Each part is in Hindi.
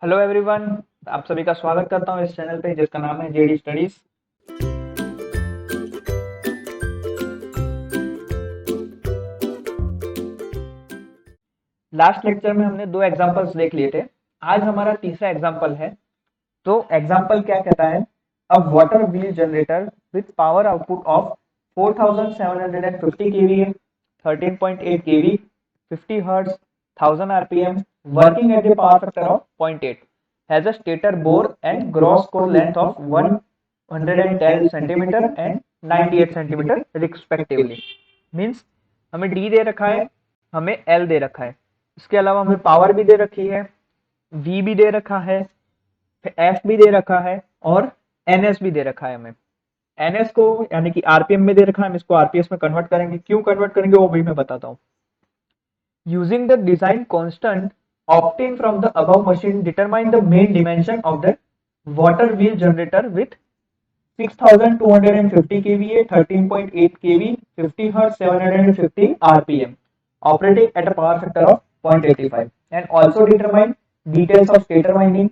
Hello everyone. आप सभी का स्वागत करता हूँ इस चैनल पे जिसका नाम है जेडी स्टडीज। लास्ट लेक्चर में हमने दो एग्जांपल्स देख लिए थे। आज हमारा तीसरा एग्जांपल है। तो एग्जांपल क्या कहता है? अ water wheel generator with power output of 4750 kVA, 13.8 kV, 50 hertz, 1000 rpm, working at the power factor of 0.8, has a stator bore and gross core length of 110 centimeter and 98 centimeter respectively। Means हमें डी दे रखा है, हमें एल दे रखा है, इसके अलावा हमें पावर भी दे रखी है, वी भी दे रखा है, एफ भी दे रखा है और एनएस भी दे रखा है। हमें एनएस को यानी कि आरपीएम में दे रखा है, हम इसको आरपीएस में कन्वर्ट करेंगे। क्यों कन्वर्ट करेंगे वो भी मैं बताता हूँ। Using the design constant obtained from the above machine, determine the main dimension of the water wheel generator with 6250 kVA, 13.8 kV, 50 Hz, 750 rpm, operating at a power factor of 0.85, and also determine details of stator winding,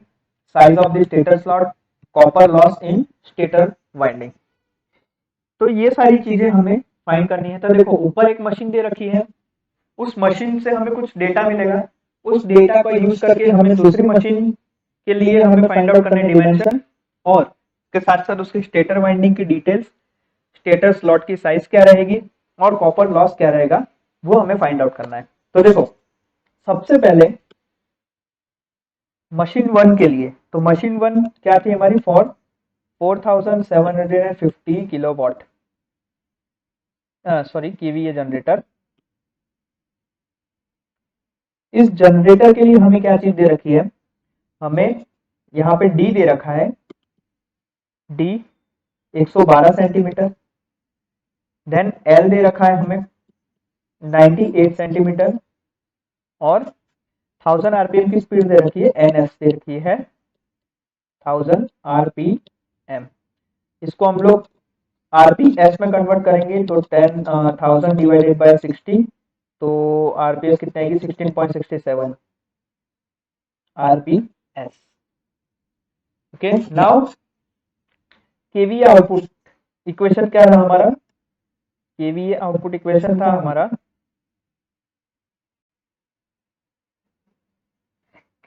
size of the stator slot, copper loss in stator winding। तो ये सारी चीजें हमें फाइंड करनी है। तो देखो ऊपर एक मशीन दे रखी है, उस मशीन से हमें कुछ डेटा मिलेगा, उस डेटा को यूज करके हमें दूसरी मशीन के लिए हमें फाइंड आउट करने डिमेंशन और के साथ साथ उसकी स्टेटर वाइंडिंग की डिटेल्स, स्टेटर स्लॉट की साइज क्या रहेगी और कॉपर लॉस क्या रहेगा, वो हमें फाइंड आउट करना है। तो देखो सबसे पहले मशीन वन के लिए, तो मशीन वन क्या थी हमारी? 4750 किलोवाट सॉरी केवीए जनरेटर। इस जनरेटर के लिए हमें क्या चीज दे रखी है? हमें यहाँ पे डी दे रखा है, डी 112 सेंटीमीटर, देन एल दे रखा है हमें 98 सेंटीमीटर और 1000 आरपीएम की स्पीड दे रखी है, एनएस दे रखी है 1000 आरपीएम। इसको हम लोग आरपीएस में कन्वर्ट करेंगे तो 10,000 डिवाइडेड बाय 60, तो आरपीएस कितने आएगी? 16.67 RPS. Okay, now KVA output equation क्या था हमारा? केवीए आउटपुट इक्वेशन था हमारा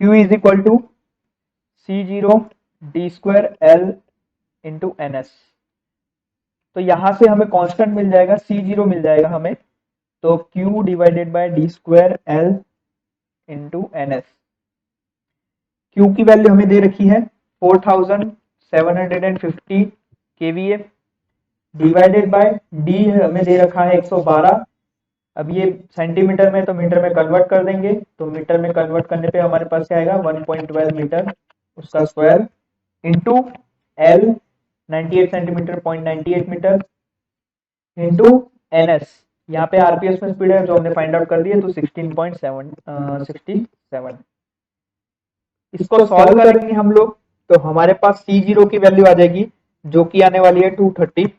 Q is equal to C0 D square L into NS। तो यहां से हमें कांस्टेंट मिल जाएगा, C0 मिल जाएगा हमें, तो Q divided by D square L into NS। Q की वैल्यू हमें दे रखी है 4750 kVA डिवाइडेड बाय डी हमें दे रखा है 112। अब ये सेंटीमीटर में तो मीटर में कन्वर्ट कर देंगे, तो मीटर में कन्वर्ट करने पे हमारे पास क्या आएगा? 1.12 मीटर उसका square into L 98 centimetre 0.98 metre into NS. यहाँ पे आरपीएस में स्पीड है जो हमने फाइंड आउट कर दी है, तो 16.67। इसको सॉल्व करेंगे हम लोग तो हमारे पास C0 की वैल्यू आ जाएगी जो कि आने वाली है 232।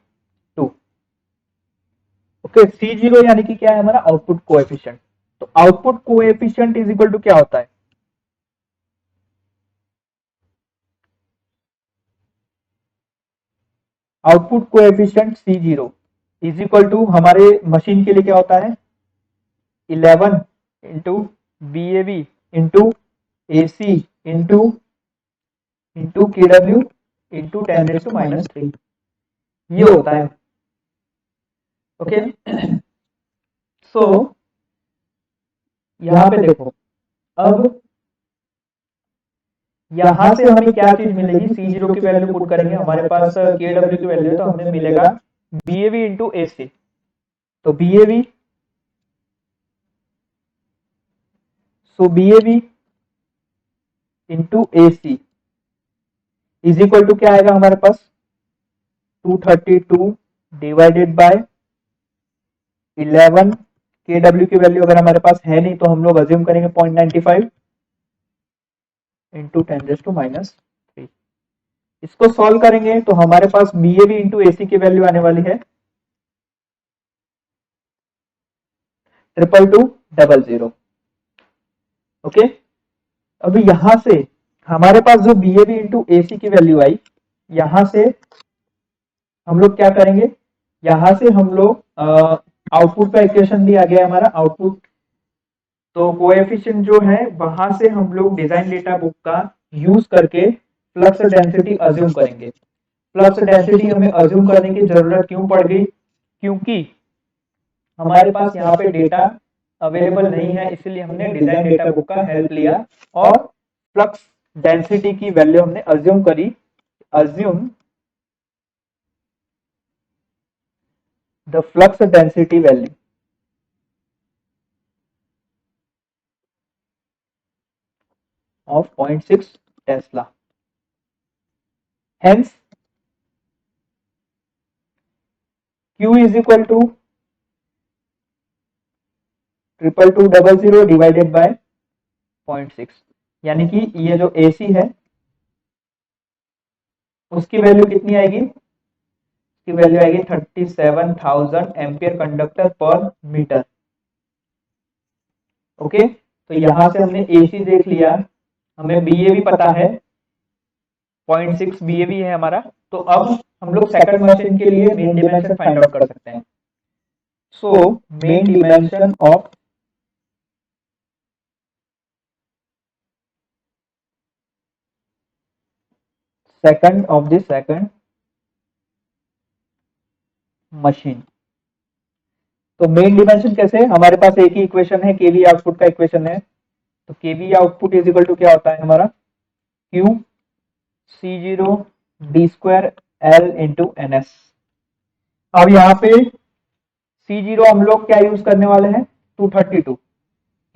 ओके, C0 यानी कि क्या है? हमारा आउटपुट कोएफिशिएंट। तो output coefficient is equal to क्या होता है? Output coefficient C0 is equal to हमारे मशीन के लिए क्या होता है? 11 into BAV into AC into KW into 10⁻³ ये होता है। ओके, सो यहाँ पे देखो, अब यहाँ से हमें क्या चीज मिलेगी? C0 की वैल्यू पुट करेंगे, हमारे पास KW की वैल्यू है तो हमें मिलेगा BAV इंटू AC। तो BAV into AC is equal to क्या आएगा हमारे पास? 232 डिवाइडेड बाय 11। KW की वैल्यू अगर हमारे पास है नहीं तो हम लोग अज्यूम करेंगे 0.95 इंटू 10⁻³। इसको सॉल्व करेंगे तो हमारे पास BAV इंटू AC की वैल्यू आने वाली है 22200। ओके, अभी यहां से हमारे पास जो बी ए बी इंटू ए सी की वैल्यू आई, यहां से हम लोग क्या करेंगे, यहां से हम लोग आउटपुट का इक्वेशन भी आ गया हमारा आउटपुट, तो कोएफिशिएंट जो है वहां से हम लोग डिजाइन डेटा बुक का यूज करके फ्लक्स डेंसिटी अज्यूम करेंगे। फ्लक्स डेंसिटी हमें अज्यूम करने की जरूरत क्यों पड़ गई, क्योंकि हमारे पास यहाँ पे डेटा अवेलेबल नहीं है, इसलिए हमने डिजाइन डेटा बुक का हेल्प लिया और फ्लक्स डेंसिटी की वैल्यू हमने अज्यूम करी, assume the flux density value of 0.6 Tesla. Hence, Q is equal to 22200 divided by 0.6, यानी कि ये जो AC है उसकी वैल्यू कितनी आएगी, उसकी वैल्यू आएगी 37,000 एम्पियर कंडक्टर पर मीटर। ओके, तो यहां से हमने AC देख लिया, हमें BA भी पता है, 0.6 BA भी है हमारा, तो अब हम लोग सेकंड मशीन के लिए मेन डिमेंशन फाइंड आउट कर सकते हैं। So main dimension of second of the second machine, तो मेन डिमेंशन कैसे, हमारे पास एक ही इक्वेशन है, केवी आउटपुट का इक्वेशन है, तो KV output is equal to क्या होता है हमारा, Q C zero D square L into N S. अब यहाँ पे सी जीरो हम लोग क्या यूज करने वाले हैं, 232,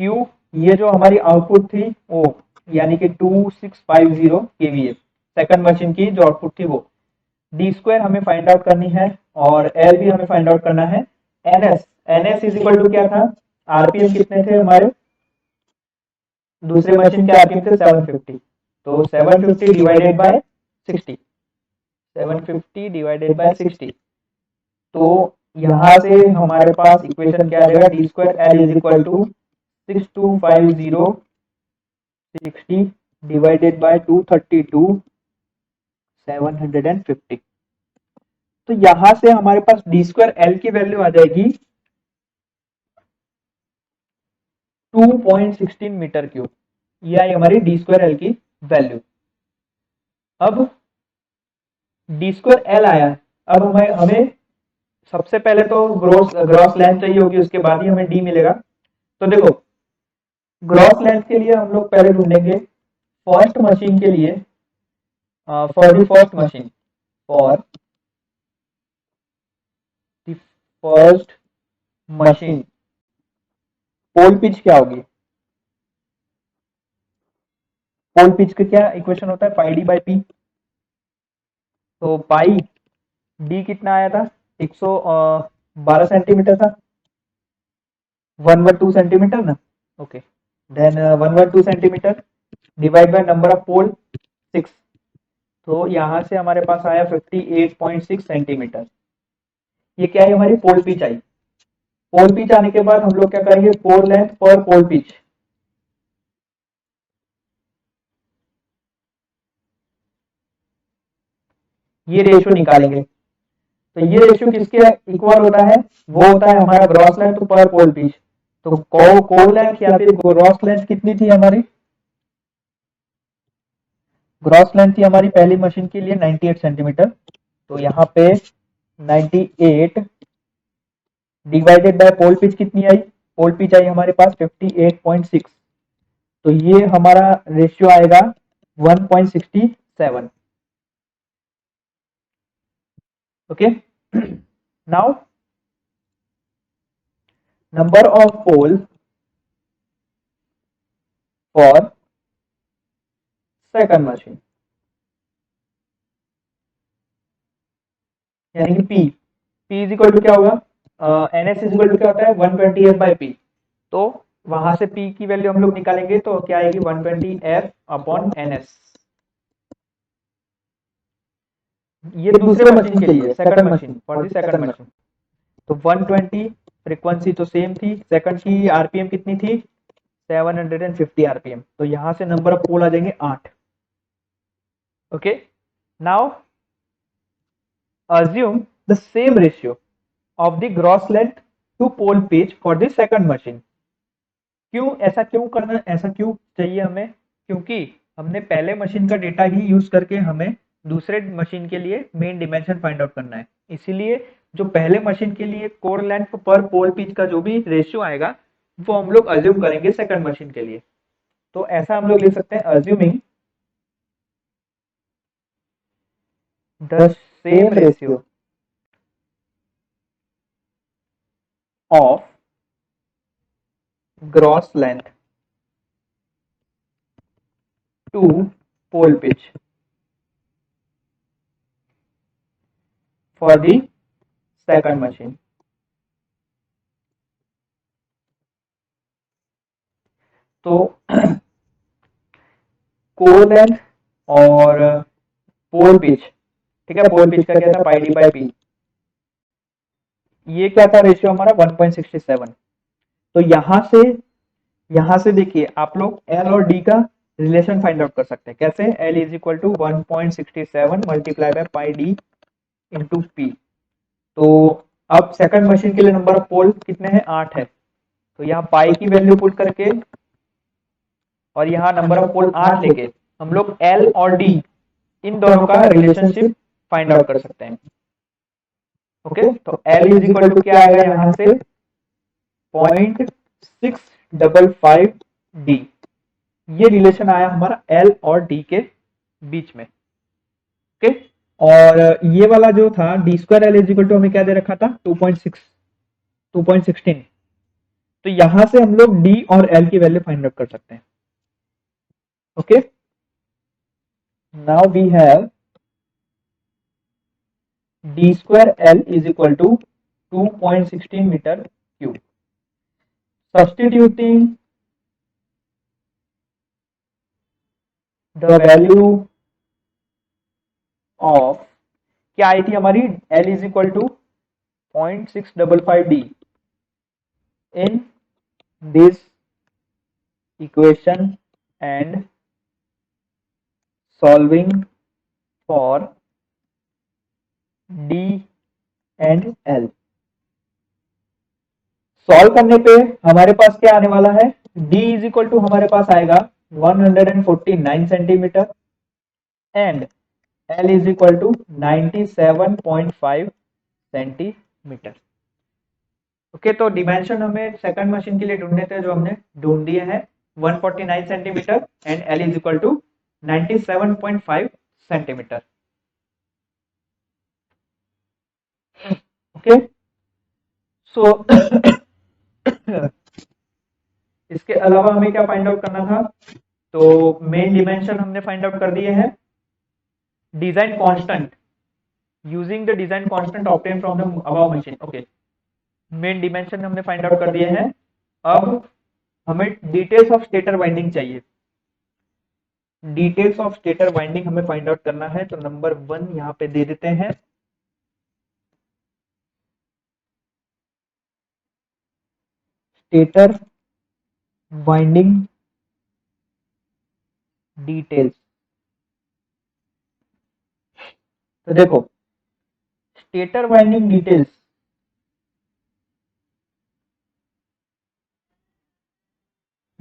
क्यू ये जो हमारी आउटपुट थी वो यानी कि 2650 केवीए सेकंड मशीन की जो आउटपुट थी वो, डी स्क्वायर हमें फाइंड आउट करनी है और एल भी हमें फाइंड आउट करना है, NS, NS is equal to क्या था, आरपीएम कितने थे हमारे, दूसरे मशीन के आरपीएम थे 750, तो 750 डिवाइडेड बाय 60, 750 डिवाइडेड बाय 60, तो यहां से हमारे पास इक्वेशन क्या आ जाएगा, D square L is equal to 6250 60 divided by 232 750, तो यहां से हमारे पास डी स्क्वायर एल की वैल्यू आ जाएगी 2.16 मीटर क्यूब, ये आई हमारी डी स्क्वायर एल की वैल्यू। अब डी स्क्वायर एल आया, अब हमें सबसे पहले तो ग्रॉस लेंथ चाहिए होगी, उसके बाद ही हमें डी मिलेगा। तो देखो ग्रॉस लेंथ के लिए हम लोग पहले ढूंढेंगे फर्स्ट मशीन के लिए, for the first machine, for the first machine pole pitch क्या होगी, पोल पिच का क्या इक्वेशन होता है, पाई डी बाई पी, तो पाई डी कितना आया था, 112 सेंटीमीटर था, 112 सेंटीमीटर ना, okay, then 112 centimetre divide by number of pole 6, तो यहां से हमारे पास आया 58.6 सेंटीमीटर, ये क्या है हमारी पोल पिच आई। पोल पिच आने के बाद हम लोग क्या करेंगे, पोल लेंथ पर पोल पिच, ये रेशियो निकालेंगे, तो ये रेशियो किसके इक्वल होता है, वो होता है हमारा ग्रॉस लेंथ पर पोल पिच, तो कोल लेंथ या फिर ग्रॉस लेंथ कितनी थी हमारी, ग्रॉस लेंथ थी हमारी पहली मशीन के लिए 98 सेंटीमीटर, तो यहाँ पे 98 डिवाइडेड बाय पोल पिच कितनी आई, पोल पिच आई हमारे पास 58.6, तो ये हमारा रेशियो आएगा 1.67, okay. Now number of pole for second machine, यानी कि P, P is equal to क्या होगा, NS इज इक्वल टू क्या होता है 120F बाई P, तो वहां से P की वैल्यू हम लोग निकालेंगे तो क्या आएगी 120F अपॉन NS, ये दूसरे मशीन के लिए, second machine, for the second machine, तो 120 फ्रीक्वेंसी तो सेम थी, सेकंड की आरपीएम कितनी थी 750 आरपीएम, तो यहां से नंबर ऑफ पोल आ जाएंगे 8, Okay, now assume the same ratio of the gross length to pole pitch for the second machine. क्यों ऐसा क्यों करना, ऐसा क्यों चाहिए हमें? क्योंकि हमने पहले मशीन का डेटा ही यूज करके हमें दूसरे मशीन के लिए मेन डिमेंशन फाइंड आउट करना है। इसीलिए जो पहले मशीन के लिए कोर लेंथ पर पोल पिच का जो भी रेशियो आएगा वो हम लोग अज्यूम करेंगे सेकंड मशीन के लिए। तो ऐसा हम लोग लिख सकते हैं, assuming the same ratio of gross length to pole pitch for the second machine. तो कोर लेंथ और पोल पिच, ठीक है, पोल पिच का क्या था, पाई डी बाई पी, ये क्या था रेशियो हमारा 1.67। तो यहां से देखिए आप लोग एल और डी का रिलेशन फाइंड आउट कर सकते हैं। कैसे? L is equal to 1.67 multiply by pi D into P. तो अब सेकंड मशीन के लिए नंबर ऑफ पोल कितने हैं? 8 है। तो यहाँ पाई की वैल्यू पुट करके और यहाँ नंबर ऑफ पोल 8 लेके हम लोग एल और डी इन दोनों का रिलेशनशिप फाइंड आउट कर सकते हैं। ओके, तो एल इज इक्वल टू क्या आएगा यहाँ से 0.655 डी। ये रिलेशन आया हमारा एल और डी के बीच में। ओके, और ये वाला जो था D square L is equal to हमें क्या दे रखा था 2.16। तो यहां से हम लोग डी और एल की वैल्यू फाइंड आउट कर सकते हैं। Okay, now we have D square L is equal to 2.16 metre cube. Substituting the value of क्या आई थी हमारी, L is equal to 0.655 D in this equation and solving for D and L। Solve करने पे हमारे पास क्या आने वाला है, D इज इक्वल टू हमारे पास आएगा 149 centimetre and L is equal to 97.5 centimetre. Okay, तो डिमेंशन हमें सेकंड मशीन के लिए ढूंढने थे जो हमने ढूंढ दिए हैं 149 centimetre and L is equal to 97.5 centimetre. Okay, so इसके अलावा हमें क्या फाइंड आउट करना था, तो मेन डिमेंशन हमने फाइंड आउट कर दिए हैं। Design constant using the design constant obtain from the above machine. Okay, main dimension हमने फाइंड आउट कर दिए हैं। अब हमें डिटेल्स ऑफ स्टेटर वाइंडिंग चाहिए। डिटेल्स ऑफ स्टेटर वाइंडिंग हमें फाइंड आउट करना है, तो नंबर 1 यहाँ पे दे देते हैं। Stator winding details. तो देखो स्टेटर वाइंडिंग डिटेल्स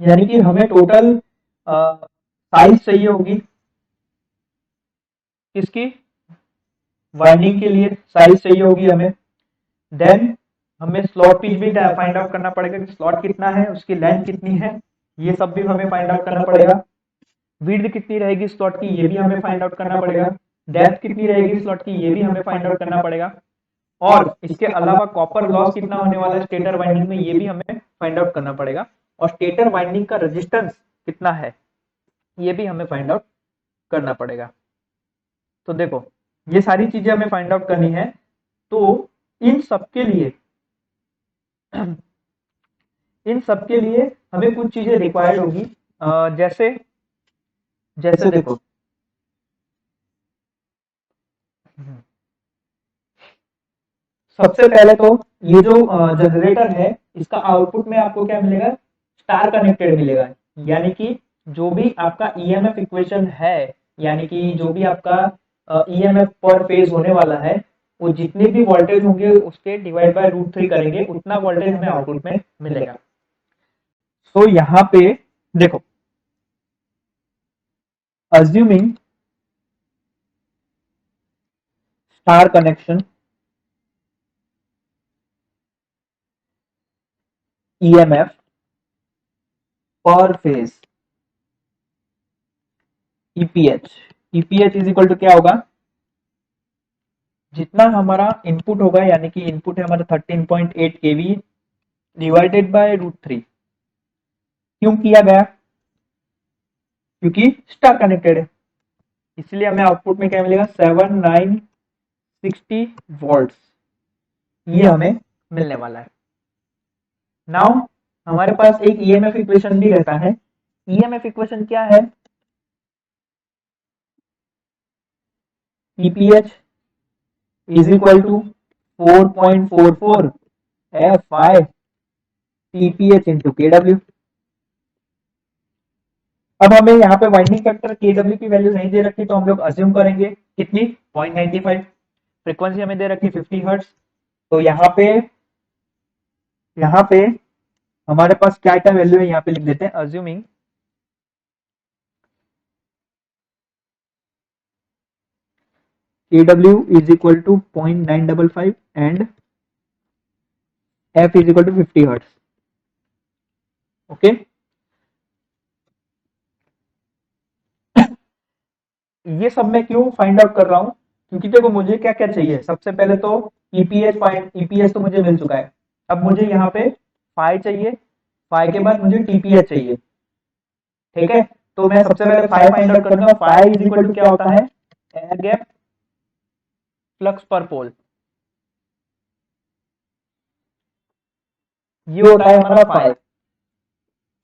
यानी कि हमें टोटल साइज चाहिए होगी किसकी, वाइंडिंग के लिए साइज चाहिए होगी हमें। देन हमें स्लॉट पिच भी फाइंड आउट करना पड़ेगा कि स्लॉट कितना है, उसकी लेंथ कितनी है, ये सब भी हमें फाइंड आउट करना पड़ेगा। विड्थ कितनी रहेगी स्लॉट की, ये भी हमें फाइंड आउट करना पड़ेगा। डेप्थ कितनी रहेगी स्लॉट की, ये भी हमें फाइंड आउट करना पड़ेगा। और इसके अलावा कॉपर लॉस कितना होने वाला है स्टेटर वाइंडिंग में, ये भी हमें फाइंड आउट करना पड़ेगा। और स्टेटर वाइंडिंग का रेजिस्टेंस कितना है, ये भी हमें फाइंड आउट करना पड़ेगा। तो देखो ये सारी चीजें हमें फाइंड आउट करनी है। तो इन सब के लिए हमें कुछ चीजें रिक्वायर्ड होगी। जैसे जैसे देखो सबसे पहले तो ये जो जनरेटर है इसका आउटपुट में आपको क्या मिलेगा, स्टार कनेक्टेड मिलेगा। यानी कि जो भी आपका ईएमएफ इक्वेशन है यानी कि जो भी आपका ईएमएफ पर फेज होने वाला है वो जितने भी वोल्टेज होंगे उसके डिवाइड बाय रूट 3 करेंगे, उतना वोल्टेज हमें आउटपुट में मिलेगा। तो यहाँ पे देखो, अज्यूमिंग स्टार कनेक्शन ईएमएफ पर phase EPH, EPH is equal to क्या होगा, जितना हमारा इनपुट होगा, यानी कि इनपुट है हमारा 13.8 केवी डिवाइडेड बाय रूट 3। क्यों किया गया, क्योंकि स्टार कनेक्टेड है, इसलिए हमें आउटपुट में क्या मिलेगा 7960 वोल्ट्स, ये हमें मिलने वाला है। नाउ हमारे पास एक ईएमएफ इक्वेशन भी रहता है। ईएमएफ इक्वेशन क्या है, EPH is equal to 4.44 F5 TPH into KW। अब हमें यहाँ पे वाइंडिंग फैक्टर KW की वैल्यू नहीं दे रखी, तो हम लोग अज्यूम करेंगे कितनी 0.95, फ्रीक्वेंसी हमें दे रखी 50 हर्ट्ज। तो यहाँ पे हमारे पास क्या क्या वैल्यू है यहाँ पे लिख देते हैं, assuming KW is equal to 0.955 and F is equal to 50 hertz। Okay, ये सब मैं क्यों फाइंड आउट कर रहा हूँ, क्योंकि देखो मुझे क्या क्या चाहिए, सबसे पहले तो ईपीएच तो मुझे मिल चुका है, अब मुझे यहाँ पे फाई चाहिए, फाई के बाद मुझे टीपीएच चाहिए। ठीक है, तो मैं सबसे पहले फाई फाइंड आउट करूंगा। फाई इज इक्वल टू क्या होता है, एयर गैप फ्लक्स पर पोल, ये होता है हमारा phi.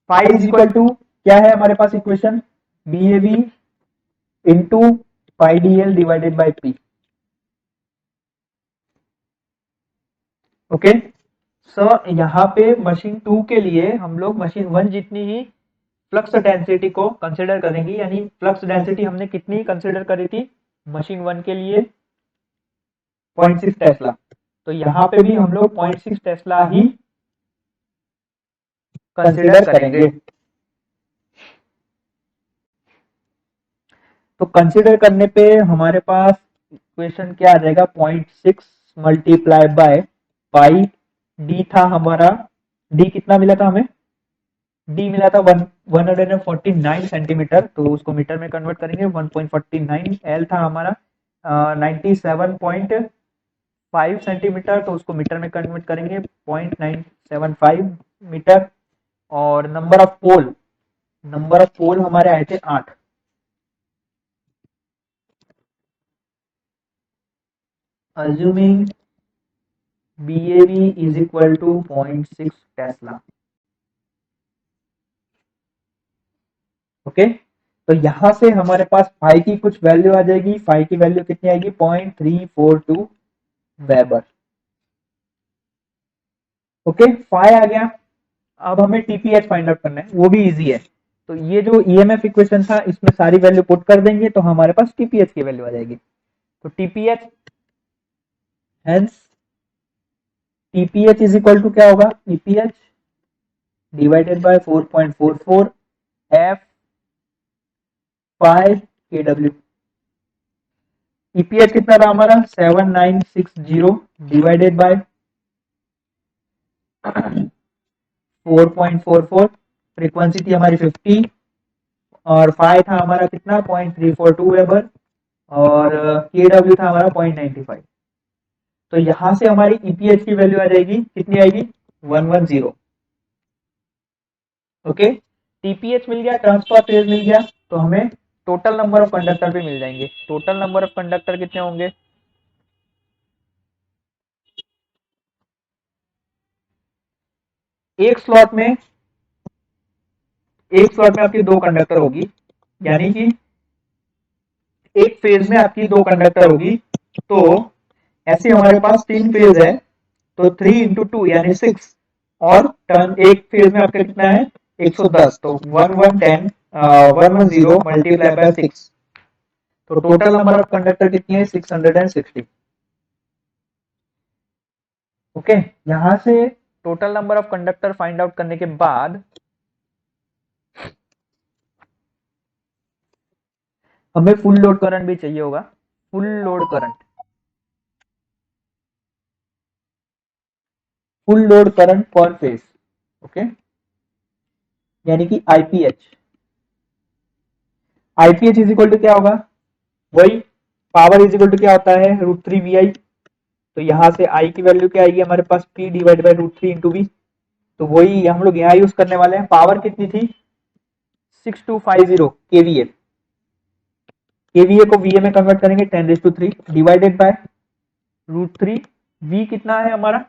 Phi is equal to क्या है हमारे पास equation, BAV into pi DL divided by P. Okay, so यहाँ पे मशीन 2 के लिए हम लोग मशीन 1 जितनी ही फ्लक्स डेंसिटी को कंसिडर करेंगे, यानी फ्लक्स डेंसिटी हमने कितनी कंसिडर करी थी मशीन 1 के लिए 0.6 टेस्ला, तो यहाँ पे भी हम लोग 0.6 टेस्ला ही कंसिडर करेंगे। तो कंसिडर करने पे हमारे पास इक्वेशन क्या आ जाएगा, 0.6 मल्टीप्लाई बाय पाई, डी था हमारा, डी कितना मिला था हमें, डी मिला था 149 सेंटीमीटर, तो उसको मीटर में कन्वर्ट करेंगे 1.49। एल था हमारा 97.5 सेंटीमीटर, तो उसको मीटर में कन्वर्ट करेंगे 0.975 मीटर। और नंबर ऑफ पोल हमारे आए थे 8। Assuming BAV is equal to 0.6 Tesla. Okay, तो यहां से हमारे पास फाई की कुछ वैल्यू आ जाएगी, फाई की वैल्यू कितनी आएगी 0.342 वेबर। ओके, फाई आ गया, अब हमें टीपीएच फाइंड आउट करना है, वो भी इजी है। तो ये जो ईएमएफ इक्वेशन था इसमें सारी वैल्यू पुट कर देंगे तो हमारे पास टीपीएच की वैल्यू आ जाएगी। तो TPH hence TPH is equal to क्या होगा, EPH divided by 4.44 F 5 KW. EPH कितना था हमारा 7960 डिवाइडेड बाय 4.44, फ्रीक्वेंसी थी हमारी 50 और फाई था हमारा कितना 0.342 वेबर और केडब्ल्यू था हमारा 0.95। तो यहां से हमारी ईपीएच की वैल्यू आ जाएगी, कितनी आएगी 110। ओके, टीपीएच मिल गया, ट्रांसफर फेज मिल गया, तो हमें टोटल नंबर ऑफ कंडक्टर भी मिल जाएंगे। टोटल नंबर ऑफ कंडक्टर कितने होंगे, एक स्लॉट में आपकी 2 कंडक्टर होगी, यानी कि एक फेज में आपकी 2 कंडक्टर होगी। तो ऐसे हमारे पास 3 फेज है, तो 3 इंटू 2 यानी 6, और टर्न एक फेज में आपका कितना है 110, तो 1110 110 मल्टीप्लाई बाय 6, तो टोटल नंबर ऑफ कंडक्टर कितनी है 660। ओके, यहां से total number of conductor find out करने के बाद हमें फुल लोड करंट भी चाहिए होगा। Full load current, full load current per phase. Okay, यानी कि IPH. IPH is equal to क्या होगा, वही पावर इज इक्वल टू क्या होता है √3 VI। तो यहां से आई की वैल्यू क्या आएगी हमारे पास, P divide by √3 into V. तो वही हम लोग यहाँ यूज करने वाले हैं। पावर कितनी थी 6250 केवीए। केवीए को वीए में कन्वर्ट करेंगे 10⁻³ डिवाइडेड बाय √3। वी कितना है हमारा,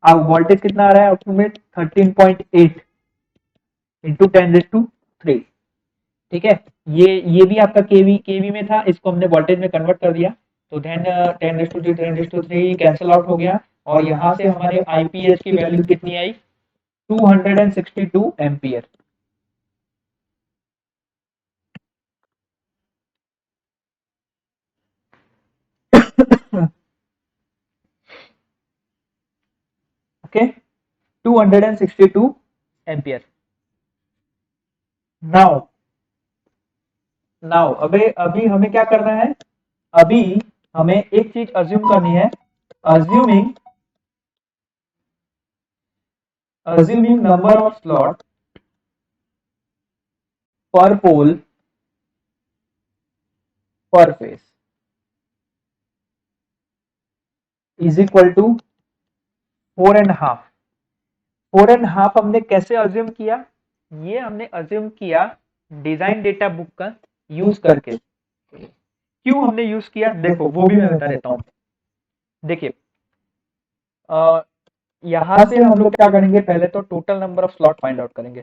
अब वोल्टेज कितना आ रहा है आउटपुट में 13.8 इंटू 10⁻3। ठीक है, ये भी आपका केवी में था, इसको हमने वोल्टेज में कन्वर्ट कर दिया। तो देन 10⁻3 कैंसिल आउट हो गया और यहां से हमारे आईपीएच की वैल्यू कितनी आई 262 ampere. Okay, 262 ampere. Now now अभी हमें क्या करना है, अभी हमें एक चीज अज्यूम करनी है। अज्यूमिंग नंबर ऑफ स्लॉट पर पोल पर फेस इज इक्वल टू 4.5। 4.5 हमने कैसे अज्यूम किया, ये हमने अज्यूम किया डिजाइन डेटा बुक का यूज करके। क्यों हमने यूज किया देखो, वो भी मैं बता देता हूं। देखिए यहां से हम लोग क्या करेंगे, पहले तो total number of slot find out करेंगे।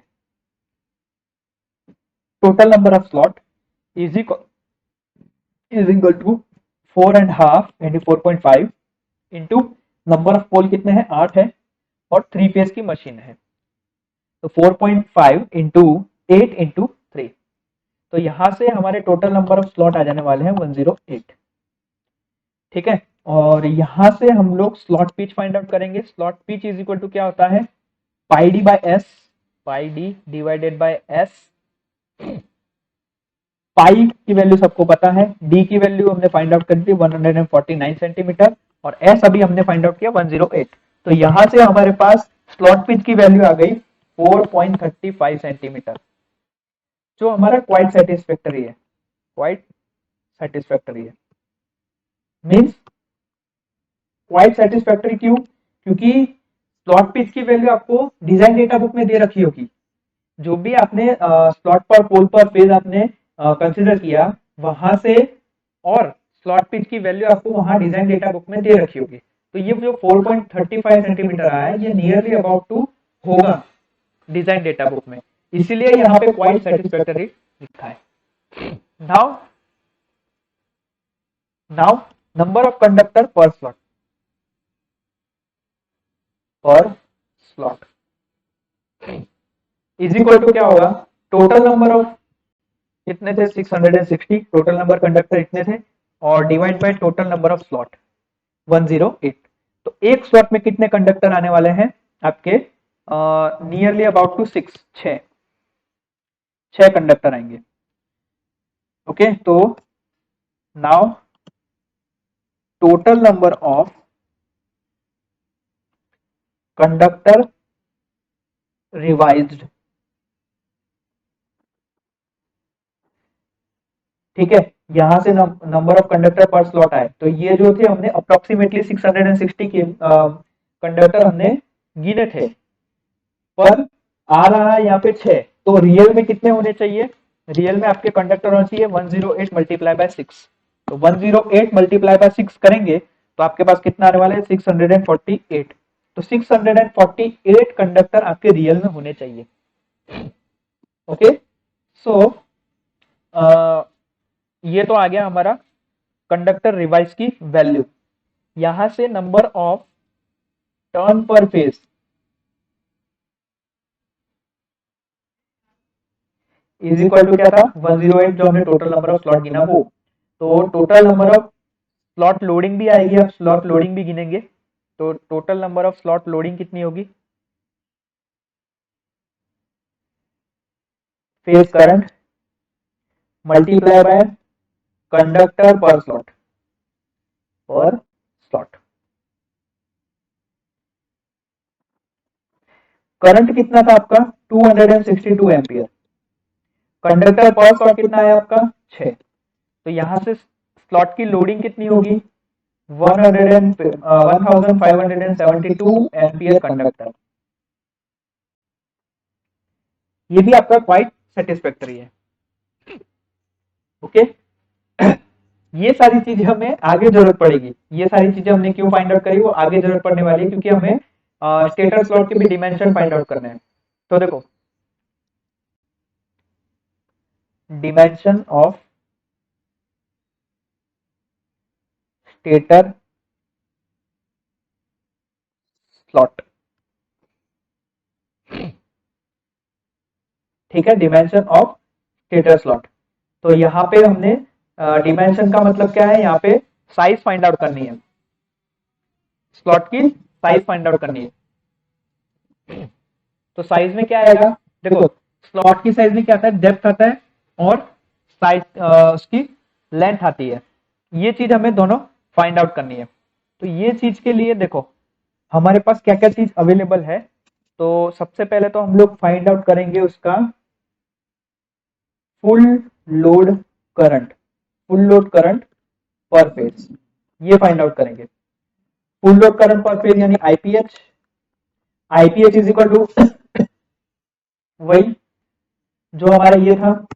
Total number of slot is equal to 4.5 into 4.5 into number of pole कितने हैं 8 है और 3 फेज की मशीन है। तो 4.5 इंटू 8 इंटू 3, तो यहां से हमारे टोटल नंबर ऑफ स्लॉट आ जाने वाले हैं 108। ठीक है, और यहां से हम लोग स्लॉट पिच फाइंड आउट करेंगे। Slot pitch is equal to क्या होता है pi D by S, pi D divided by S. Pi की वैल्यू सबको पता है, डी की वैल्यू हमने फाइंड आउट कर दी 149 सेंटीमीटर और एस अभी हमने फाइंड आउट किया 108। तो यहां से हमारे पास स्लॉट पिच की वैल्यू आ गई 4.35 सेंटीमीटर, जो हमारा क्वाइट सेटिस्फैक्टरी है। क्वाइट सेटिस्फैक्टरी है मींस क्वाइट सेटिस्फैक्टरी क्यों, क्योंकि स्लॉट पिच की वैल्यू आपको डिजाइन डेटा बुक में दे रखी होगी। जो भी आपने स्लॉट पर पोल पर फेज आपने कंसीडर किया वहां से, और स्लॉट पिच की वैल्यू आपको वहां डिजाइन डेटा बुक में दे रखी होगी। तो ये जो 4.35 सेंटीमीटर आया है ये नियरली अबाउट टू होगा डिजाइन डेटा बुक में, इसीलिए यहाँ पे क्वाइट सेटिस्फैक्टरी लिखा है। Now now number of conductor per slot, पर स्लॉट इज इक्वल टू क्या होगा, टोटल नंबर ऑफ कितने थे 660, टोटल नंबर कंडक्टर इतने थे और divide by total number of slot 108। तो एक स्लॉट में कितने कंडक्टर आने वाले हैं आपके, नियरली अबाउट टू 6, 6 कंडक्टर आएंगे। ओके, तो now total number of conductor revised, ठीक है, यहां से number of conductor per slot आए। तो ये जो थे हमने अप्रोक्सीमेटली 660 के कंडक्टर हमने गिने थे, पर आ रहा है यहाँ पे 6। तो रियल में कितने होने चाहिए, रियल में आपके कंडक्टर होना चाहिए 108 मल्टीप्लाई बाय 6। तो 108 मल्टीप्लाई बाय 6 करेंगे तो आपके पास कितना आने वाला है 648। तो 648 कंडक्टर आपके रियल में होने चाहिए। ओके, सो ये तो आ गया हमारा कंडक्टर रिवाइज की वैल्यू। यहां से number of turn per phase is equal to क्या था 108, जो हमने टोटल नंबर ऑफ स्लॉट गिना वो। तो total number of slot loading भी आएगी, अब स्लॉट लोडिंग भी गिनेंगे। तो total number of slot loading कितनी होगी, phase current multiply by conductor per slot. Current कितना था आपका 262 एम्पियर, कंडक्टर पर स्लॉट कितना है आपका 6। तो यहां से स्लॉट की लोडिंग कितनी होगी 1572 एम्पियर कंडक्टर। ये भी आपका क्वाइट सेटिस्फैक्टरी है। ओके ये सारी चीजें हमें आगे जरूरत पड़ेगी, ये सारी चीजें हमने क्यों फाइंड आउट करी वो आगे जरूरत पड़ने वाली है, क्योंकि हमें स्टेटर स्लॉट के भी डिमेंशन फाइंड आउट करने हैं। तो देखो डिमेंशन ऑफ स्टेटर स्लॉट, ठीक है, डिमेंशन ऑफ स्टेटर स्लॉट। तो यहाँ पे हमने डिमेंशन का मतलब क्या है, यहाँ पे साइज फाइंड आउट करनी है, स्लॉट की साइज फाइंड आउट करनी है। तो साइज में क्या आएगा, देखो स्लॉट की साइज में क्या आता है, डेप्थ आता है और साइज उसकी लेंथ आती है। ये चीज हमें दोनों फाइंड आउट करनी है। तो ये चीज के लिए देखो हमारे पास क्या क्या चीज अवेलेबल है। तो सबसे पहले तो हम लोग फाइंड आउट करेंगे उसका full load current, full load current per phase, ये फाइंड आउट करेंगे। Full load current per phase यानी IPH, IPH is equal to वही जो हमारा ये था,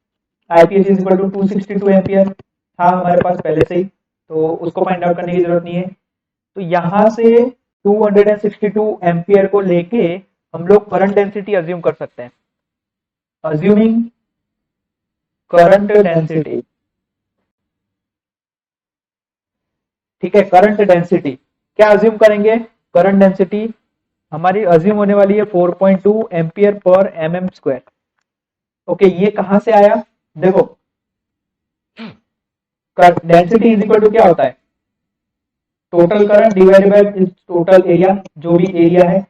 IPH is equal to 262 ampere था हमारे पास पहले से ही, तो उसको फाइंड आउट करने की जरूरत नहीं है। तो यहां से 262 एम्पियर को लेके हम लोग करंट डेंसिटी अज्यूम कर सकते हैं, अज्यूमिंग करंट डेंसिटी, ठीक है। करंट डेंसिटी क्या अज्यूम करेंगे, करंट डेंसिटी हमारी अज्यूम होने वाली है 4.2 ampere per MM square. Okay ये कहां से आया, देखो डेंसिटी इज इक्वल टू क्या होता है, total current divided by total area, जो भी एरिया है,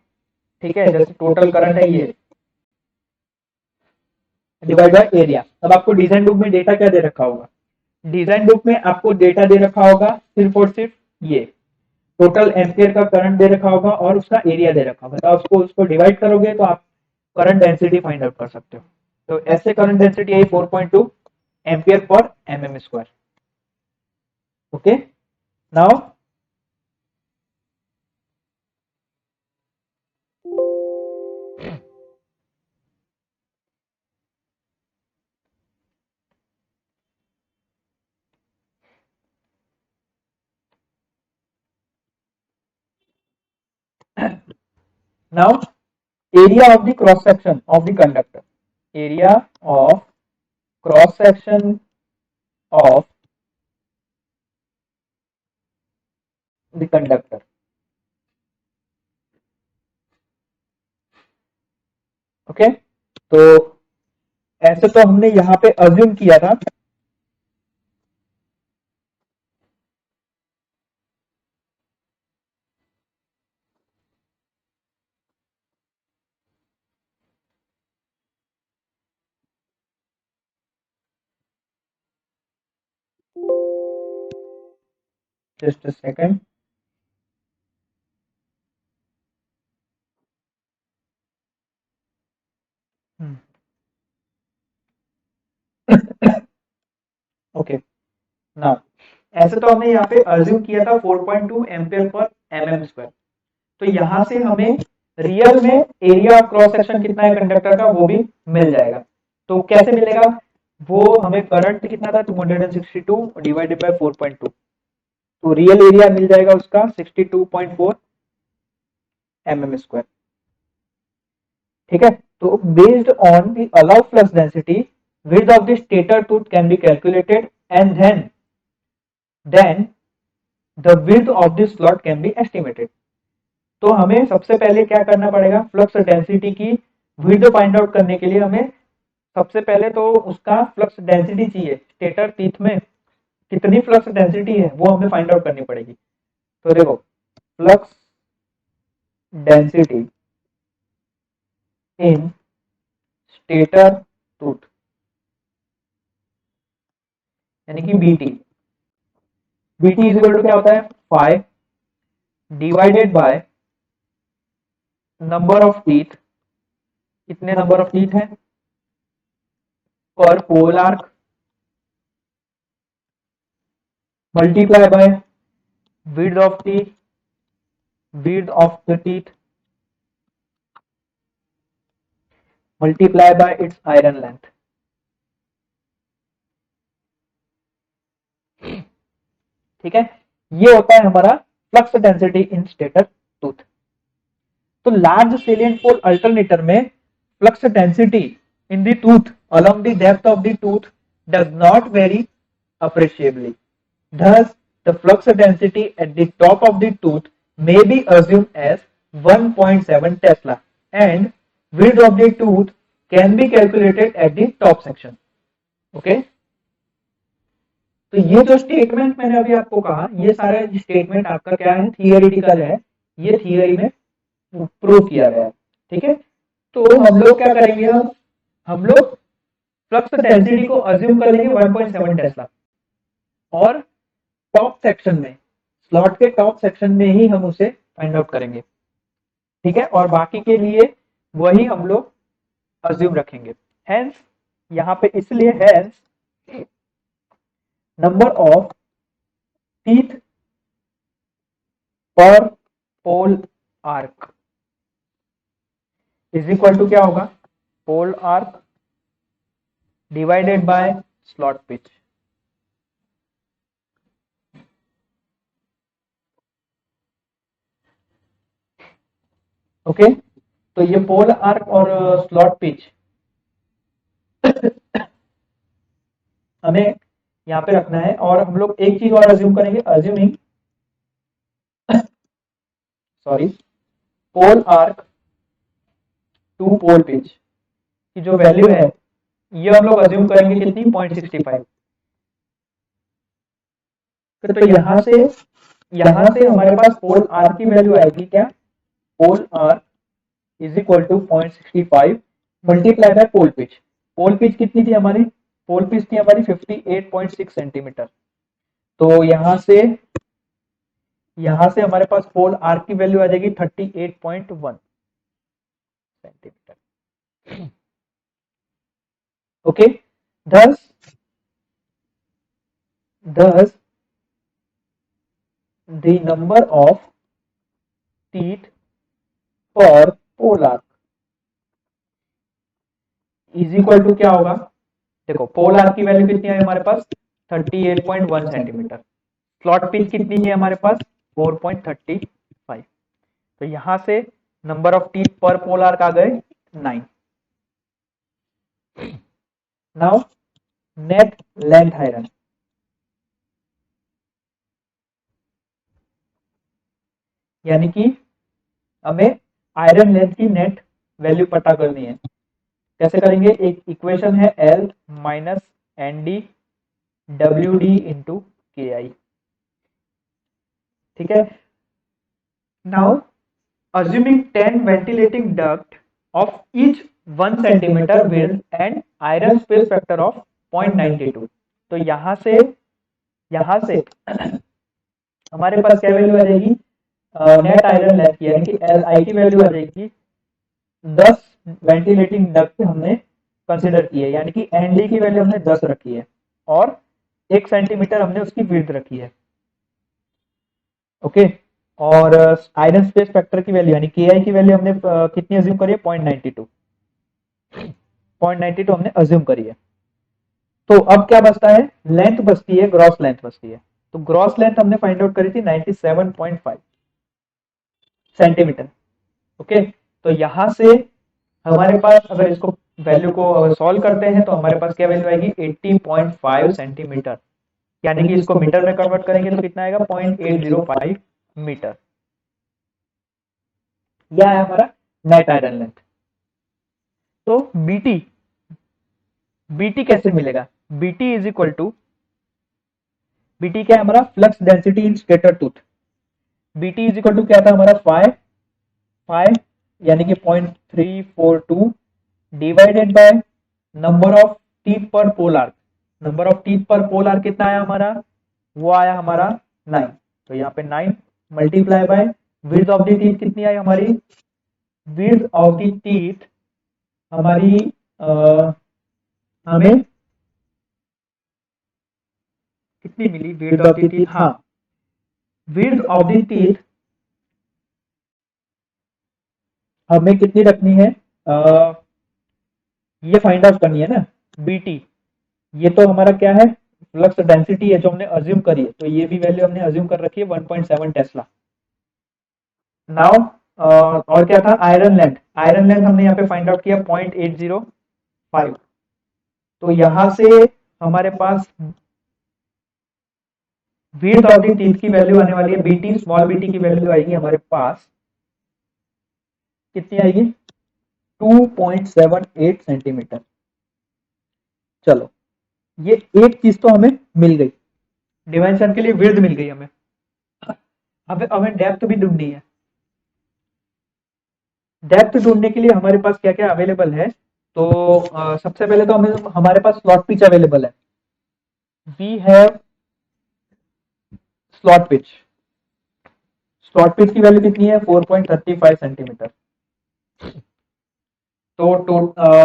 ठीक है, जैसे टोटल करंट है ये डिवाइड बाय एरिया। अब आपको डिजाइन बुक में डेटा क्या दे रखा होगा, डिजाइन बुक में आपको डेटा दे रखा होगा सिर्फ और सिर्फ ये टोटल एम्पियर का करंट दे रखा होगा और उसका एरिया दे रखा होगा। तो उसको उसको डिवाइड करोगे तो आप करंट डेंसिटी फाइंड आउट कर सकते हो। तो ऐसे करंट डेंसिटी है 4.2 ampere per MM square. Okay now now area of the cross section of the conductor, area of cross section of the conductor। Okay तो ऐसे तो हमने यहाँ पे अज्यूम किया था just a second। Okay now ऐसे तो हमने यहाँ पे अज्यूम किया था 4.2 एम्पियर पर एमएम स्क्वायर। तो यहाँ से हमें रियल में एरिया ऑफ क्रॉस सेक्शन कितना है कंडक्टर का वो भी मिल जाएगा। तो कैसे मिलेगा, वो हमें करंट कितना था 262 डिवाइडेड बाय 4.2, तो रियल एरिया मिल जाएगा उसका 62.4 एमएम स्क्वायर, ठीक है। तो based on the allow flux density width of the stator tooth can be calculated and then the width of the slot can be estimated। तो हमें सबसे पहले क्या करना पड़ेगा, फ्लक्स डेंसिटी की विड्थ फाइंड आउट करने के लिए हमें सबसे पहले तो उसका फ्लक्स डेंसिटी चाहिए स्टेटर टीथ में, कितनी फ्लक्स डेंसिटी है वो हमें फाइंड आउट करनी पड़ेगी। तो देखो flux density in stator tooth यानी कि BT, BT is equal to क्या होता है 5 divided by number of teeth, कितने नंबर ऑफ टीथ है per pole arc, multiply by width of the width of the teeth multiply by its iron length। ठीक है, ये होता है हमारा flux density in stator tooth. तो लार्ज सेलिएंट पोल अल्टरनेटर में flux density in the tooth along the depth of the tooth does not vary appreciably. Thus, the flux density at the top of the tooth may be assumed as 1.7 Tesla and width of the tooth can be calculated at the top section. Okay? तो ये जो स्टेटमेंट मैंने अभी आपको कहा, ये सारे स्टेटमेंट आपका क्या है थियोरिटिकल है, ये थियोरी में प्रूव किया गया है। ठीक है, तो हम लोग क्या करेंगे, हम लोग फ्लक्स डेंसिटी को अज्यूम करेंगे 1.7 टेस्ला और टॉप सेक्शन में, स्लॉट के टॉप सेक्शन में ही हम उसे फाइंड आउट करेंगे। ठीक है, और बाकी के लिए वही हम लोग अज्यूम रखेंगे। हेंस यहाँ पे इसलिए hence number of teeth per pole arc is equal to क्या होगा, pole arc divided by slot pitch. Okay, तो ये पोल आर्क और स्लॉट पिच हमें यहाँ पे रखना है। और हम लोग एक चीज और अज्यूम करेंगे, assuming sorry pole arc to pole pitch की जो वैल्यू है ये हम लोग अज्यूम करेंगे कितनी 0.65। तो यहाँ से हमारे पास पोल आर की वैल्यू आएगी क्या, pole arc is equal to 0.65 multiply by pole pitch. Pole pitch कितनी थी हमारी, पोल पिच थी हमारी 58.6 सेंटीमीटर। तो यहाँ से हमारे पास पोल आर की वैल्यू आ जाएगी 38.1 centimetre. Okay, thus the number of teeth per pole arc is equal to क्या होगा, देखो पोल आर्क की वैल्यू कितनी है हमारे पास 38.1 सेंटीमीटर, स्लॉट पिच कितनी है हमारे पास 4.35। तो यहां से number of teeth per pole arc आ गए 9। नाउ नेट लेंथ आयरन, यानी कि हमें आयरन लेंथ की नेट वैल्यू पता करनी है। कैसे करेंगे, एक इक्वेशन है L minus N D W D into K I. ठीक है, now assuming 10 ventilating duct of each 1 centimeter width and iron space factor of 0.92। तो यहां से हमारे पास क्या वैल्यू आ जाएगी, नेट आयरन लेंथ की यानी कि एल आई की वैल्यू आ जाएगी 10 वेंटिलेटिंग डक्ट हमने कंसिडर की है, यानी कि एन डी की वैल्यू हमने 10 रखी है और 1 सेंटीमीटर हमने उसकी विड्थ रखी है। ओके, और आयरन स्पेस फैक्टर की वैल्यू यानी के आई की वैल्यू हमने कितनी अज्यूम करी है 0.92 हमने अज्यूम करी है। तो अब क्या बचता है, लेंथ बचती है, ग्रॉस लेंथ बचती है। तो ग्रॉस लेंथ हमने फाइंड आउट करी थी 97.5 सेंटीमीटर। ओके, तो यहां से हमारे पास अगर इसको वैल्यू को सॉल्व करते हैं तो हमारे पास क्या वैल्यू आएगी 80.5 सेंटीमीटर, यानी कि इसको मीटर में कन्वर्ट करेंगे तो कितना आएगा 0.805 मीटर। यह है हमारा नेट आयरन लेंथ। तो बीटी कैसे मिलेगा, BT is equal to BT क्या है हमारा, flux density in stator tooth. BT is equal to क्या था हमारा, फाइव फाइव यानी कि 0.342 divided by number of teeth per pole arc. Number of teeth per pole arc कितना आया हमारा, वो आया हमारा 9। तो यहाँ पे 9 multiply by width of the teeth कितनी आई हमारी, विड्थ ऑफ द टीथ हमारी हमें कितनी मिली, विड्थ ऑफ द टीथ, हाँ विड्थ ऑफ द टीथ हमें कितनी रखनी है, ये फाइंड आउट करनी है ना, बीटी। ये तो हमारा क्या है, फ्लक्स डेंसिटी है जो हमने अज्यूम करी है, तो ये भी वैल्यू हमने अज्यूम कर रखी है 1.7 टेस्ला। नाउ और क्या था, आयरन लेंथ। आयरन लेंथ हमने यहाँ पे फाइंड आउट किया 0.805। तो यहां से हमारे पास विड्थ ऑफ द टीथ की वैल्यू आने वाली है, बीटी स्मॉल बीटी की वैल्यू आएगी हमारे पास कितनी आएगी, 2.78 सेंटीमीटर। चलो ये एक चीज तो हमें मिल गई, डिमेंशन के लिए विड्थ मिल गई हमें। अब हमें डेप्थ भी ढूंढनी है। डेप्थ ढूंढने के लिए हमारे पास क्या क्या अवेलेबल है, तो सबसे पहले तो हमें हमारे पास स्लॉट पिच अवेलेबल है। We have slot pitch. Slot pitch की वैल्यू कितनी है, 4.35 सेंटीमीटर। तो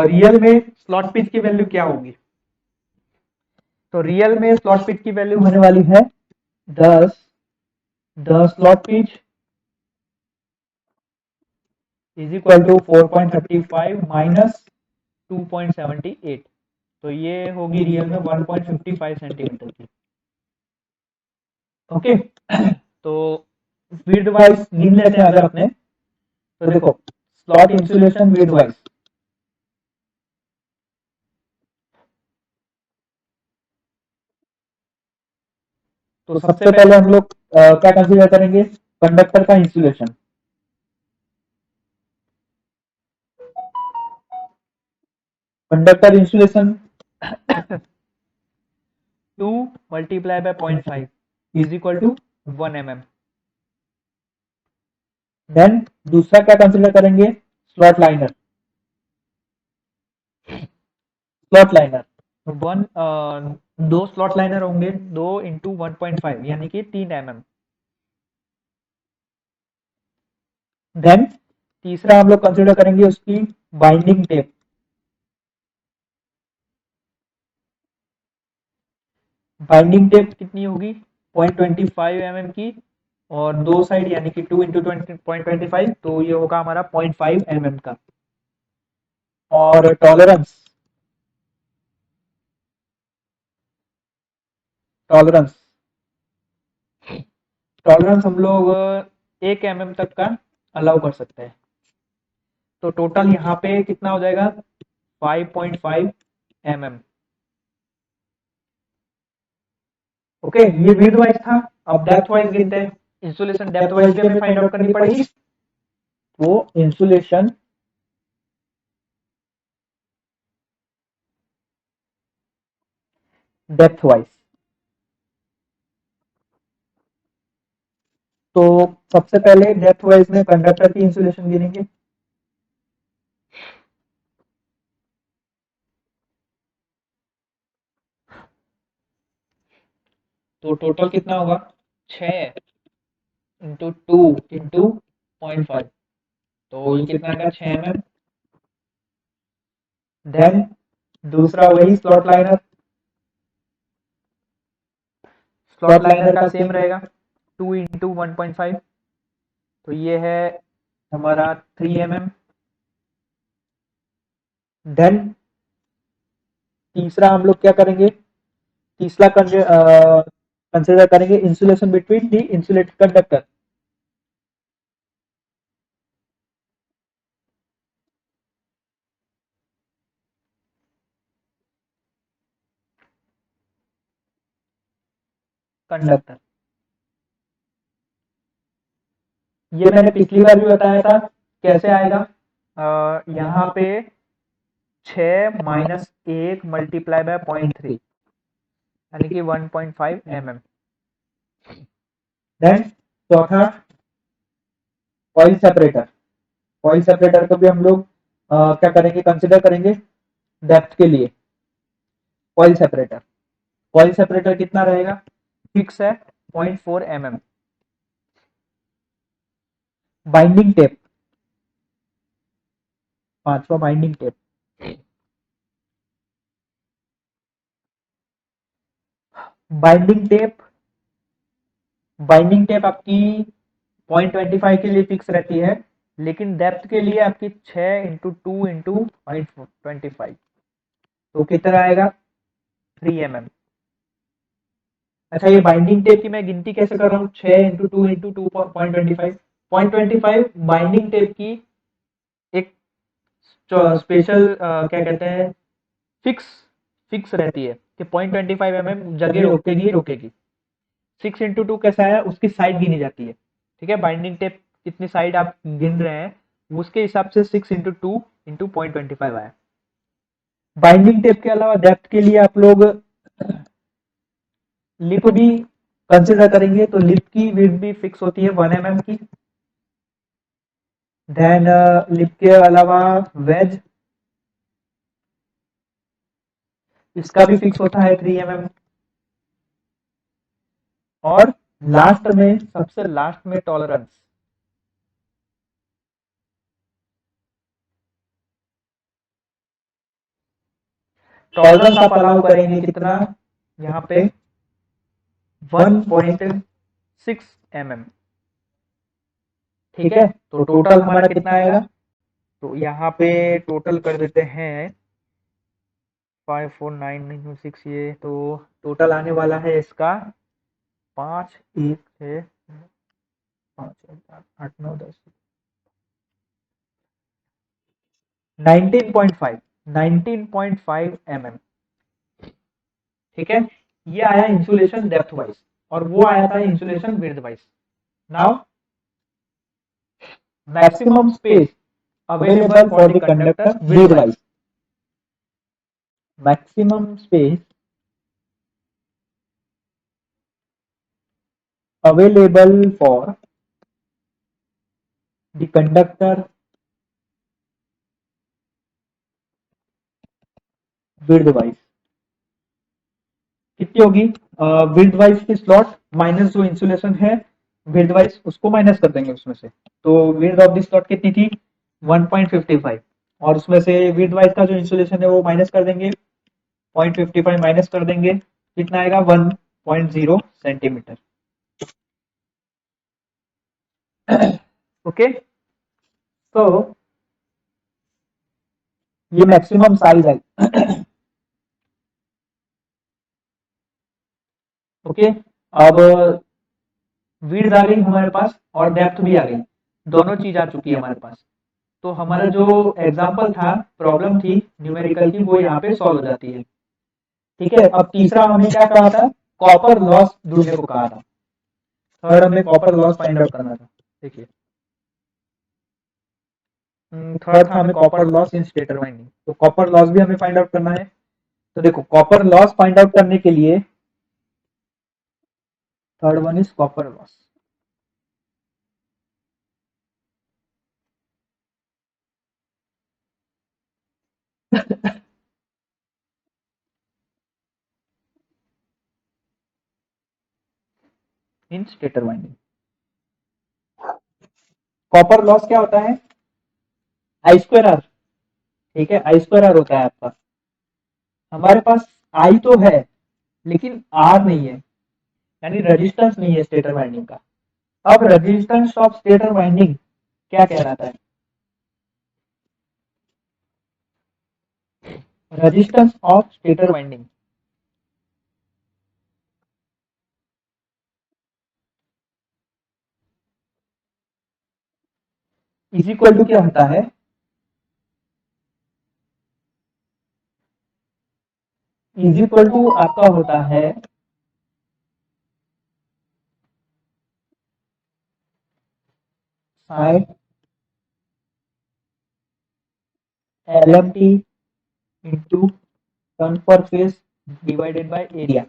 रियल में स्लॉट पिच की वैल्यू क्या होगी, तो रियल में स्लॉट पिच की वैल्यू होने वाली है 10, the slot pitch is equal to 4.35 minus 2.78। तो ये होगी रियल में 1.55 सेंटीमीटर की। ओके तो विड्थ वाइज गिन लेते हैं अगर अपने, तो देखो स्लॉट इंसुलेशन विड्थ वाइज, तो सबसे पहले हम लोग क्या कंसीडर करेंगे, कंडक्टर का insulation. Conductor insulation 2 multiply by 0.5 is equal to 1 mm। Then दूसरा क्या कंसीडर करेंगे, slot liner. Slot liner one दो स्लॉट लाइनर होंगे, 2 इंटू 1.5 यानी कि 3 mm। देन तीसरा हम लोग कंसीडर करेंगे उसकी बाइंडिंग टेप। बाइंडिंग टेप कितनी होगी, 0.25 mm की, और दो साइड यानी कि 2 इंटू 0.25, तो ये होगा हमारा 0.5 mm का। और टॉलरेंस, टॉलरेंस टॉलरेंस हम लोग 1 mm तक का अलाउ कर सकते हैं। तो टोटल यहाँ पे कितना हो जाएगा, 5.5 mm। ओके ये विड्थ वाइज था। अब डेप्थ वाइज गिनते हैं। इंसुलेशन डेप्थ वाइज भी हमें फाइंड आउट करनी पड़ेगी। वो इंसुलेशन डेप्थ वाइज, तो सबसे पहले डेप्थ वाइज में कंडक्टर की इंसुलेशन गिनेंगे। तो टोटल कितना होगा, 6 इंटू 2 इंटू 0.5, तो ये कितना आएगा, 6 mm। देन दूसरा वही स्लॉट लाइनर, स्लॉट लाइनर का सेम रहेगा 2 इंटू 1.5, तो ये है हमारा 3 mm। देन तीसरा हम लोग क्या करेंगे, तीसरा कंसिडर करेंगे insulation between the insulated conductor. Conductor, ये मैंने पिछली बार भी बताया था कैसे आएगा, यहाँ पे 6 माइनस 1 मल्टीप्लाई बाय 0.3 यानी कि 1.5 mm। देन चौथा कॉइल सेपरेटर। कॉइल सेपरेटर को भी हम लोग क्या करेंगे, कंसिडर करेंगे डेप्थ के लिए। कॉइल सेपरेटर, कॉइल सेपरेटर कितना रहेगा, फिक्स है 0.4 mm। बाइंडिंग टेप, पांचवा binding tape. Binding tape, binding tape आपकी 0.25 के लिए फिक्स रहती है, लेकिन डेप्थ के लिए आपकी 6 इंटू 2 इंटू 0.25, तो कितना आएगा 3 mm। अच्छा, ये बाइंडिंग टेप की मैं गिनती कैसे कर रहा हूँ, 6 इंटू 2 इंटू 2.25, 0.25 बाइंडिंग टेप की एक स्पेशल क्या कहते हैं, फिक्स फिक्स रहती है कि 0.25 mm जगह रोकेगी ही रोकेगी। 6 इंटू 2 कैसा है, उसकी साइड गिनी जाती है, ठीक है, बाइंडिंग टेप कितनी साइड आप गिन रहे हैं उसके हिसाब से 6 इंटू 2 इंटू 0.25 आया। बाइंडिंग टेप के अलावा डेप्थ के लिए आप लोग लिप भी कंसिडर करेंगे, तो लिप की विड्थ भी फिक्स होती है 1 mm की। देन लिप के अलावा वेज, इसका भी फिक्स होता है 3 mm। और लास्ट में, सबसे लास्ट में टॉलरेंस, टॉलरेंस आप अलाउ करेंगे कितना, यहाँ पे 1.6 mm, ठीक है। तो टोटल हमारा कितना आएगा, तो यहाँ पे टोटल कर देते हैं 5496, ये तो टोटल आने वाला है इसका 5 1 6 5 8 9 10 19.5 19.5 mm, ठीक है। ये आया इंसुलेशन डेप्थ वाइज, और वो आया था insulation width wise. Now maximum space available for the conductor widthwise, maximum space available for the conductor widthwise कितनी होगी, widthwise की स्लॉट माइनस जो इंसुलेशन है widthwise उसको माइनस कर देंगे उसमें से, तो width ऑफ द स्लॉट कितनी थी 1.55, और उसमें से widthwise का जो इंसुलेशन है वो माइनस कर देंगे, 0.55 माइनस कर देंगे, कितना आएगा 1.0 सेंटीमीटर। ओके, तो ये मैक्सिमम साइज है। ओके, अब विड्थ आ गई हमारे पास और डेप्थ भी आ गई, दोनों चीज आ चुकी है हमारे पास। तो हमारा जो एग्जाम्पल था, प्रॉब्लम थी न्यूमेरिकल की, वो यहाँ पे सॉल्व हो जाती है, ठीक है। अब तीसरा हमें क्या कहा था, कॉपर लॉस ढूंढने को कहा था। थर्ड हमें कॉपर लॉस फाइंड आउट करना था, देखिए थर्ड था हमें copper loss in stator winding, तो कॉपर लॉस भी हमें फाइंड आउट करना है। तो देखो कॉपर लॉस फाइंड आउट करने के लिए third one is copper loss. In stator winding copper loss क्या होता है, आई स्क्वायर आर, ठीक है, आई स्क्वायर आर होता है आपका। हमारे पास आई तो है लेकिन आर नहीं है, यानी रेजिस्टेंस नहीं है स्टेटर वाइंडिंग का। अब रेजिस्टेंस ऑफ स्टेटर वाइंडिंग क्या कहलाता है, resistance of stator winding is equal to क्या होता है, इज इक्वल टू आपका होता है sine LMT into turn per phase divided by area,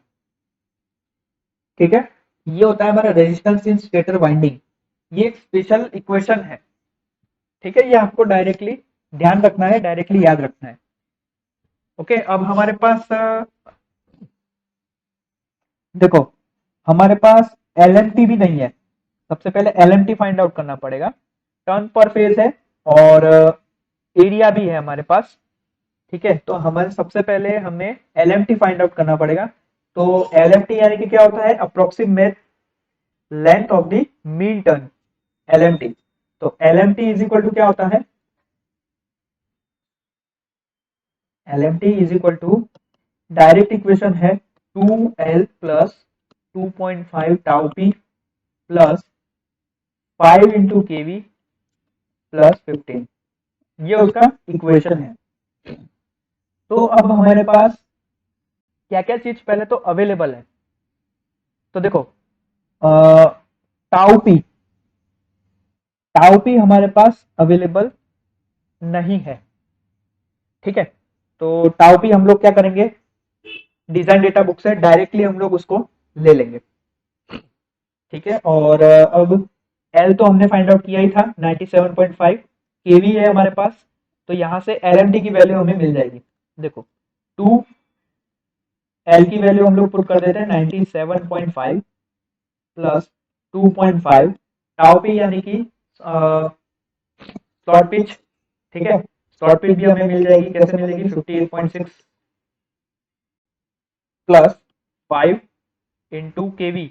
ठीक है। ये होता है हमारा रेजिस्टेंस इन स्टेटर वाइंडिंग। ये एक स्पेशल इक्वेशन है, ठीक है, ये आपको डायरेक्टली ध्यान रखना है, डायरेक्टली याद रखना है। ओके, अब हमारे पास देखो, हमारे पास एलएमटी भी नहीं है। सबसे पहले एलएमटी फाइंड आउट करना पड़ेगा। टर्न पर फेज है और एरिया भी है हमारे पास, ठीक है। तो हमारे सबसे पहले हमें एलएमटी फाइंड आउट करना पड़ेगा। तो एलएमटी यानी कि क्या होता है, approximate length of the mean turn, LMT. तो एलएमटी इज इक्वल टू क्या होता है, LMT is equal to, direct equation है 2L plus 2.5 tau P plus 5 into KV plus 15, ये उसका इक्वेशन है। तो अब हमारे पास क्या क्या चीज पहले तो अवेलेबल है। तो देखो, टाउ पी, टाउ पी हमारे पास अवेलेबल नहीं है, ठीक है। तो टाउ पी हम लोग क्या करेंगे, डिजाइन डेटा बुक से डायरेक्टली हम लोग उसको ले लेंगे, ठीक है। और अब एल तो हमने फाइंड आउट किया ही था 97.5 केवी है हमारे पास। तो यहां से एलएमटी की वैल्यू हमें मिल जाएगी। देखो, 2 एल की वैल्यू हम लोग पुट कर देते हैं 97.5 प्लस 2.5 टाउ पी यानी कि स्लॉट पिच, ठीक है। स्लॉट पिच भी हमें मिल जाएगी, कैसे मिलेगी, 58.6 प्लस 5 इंटू केवी,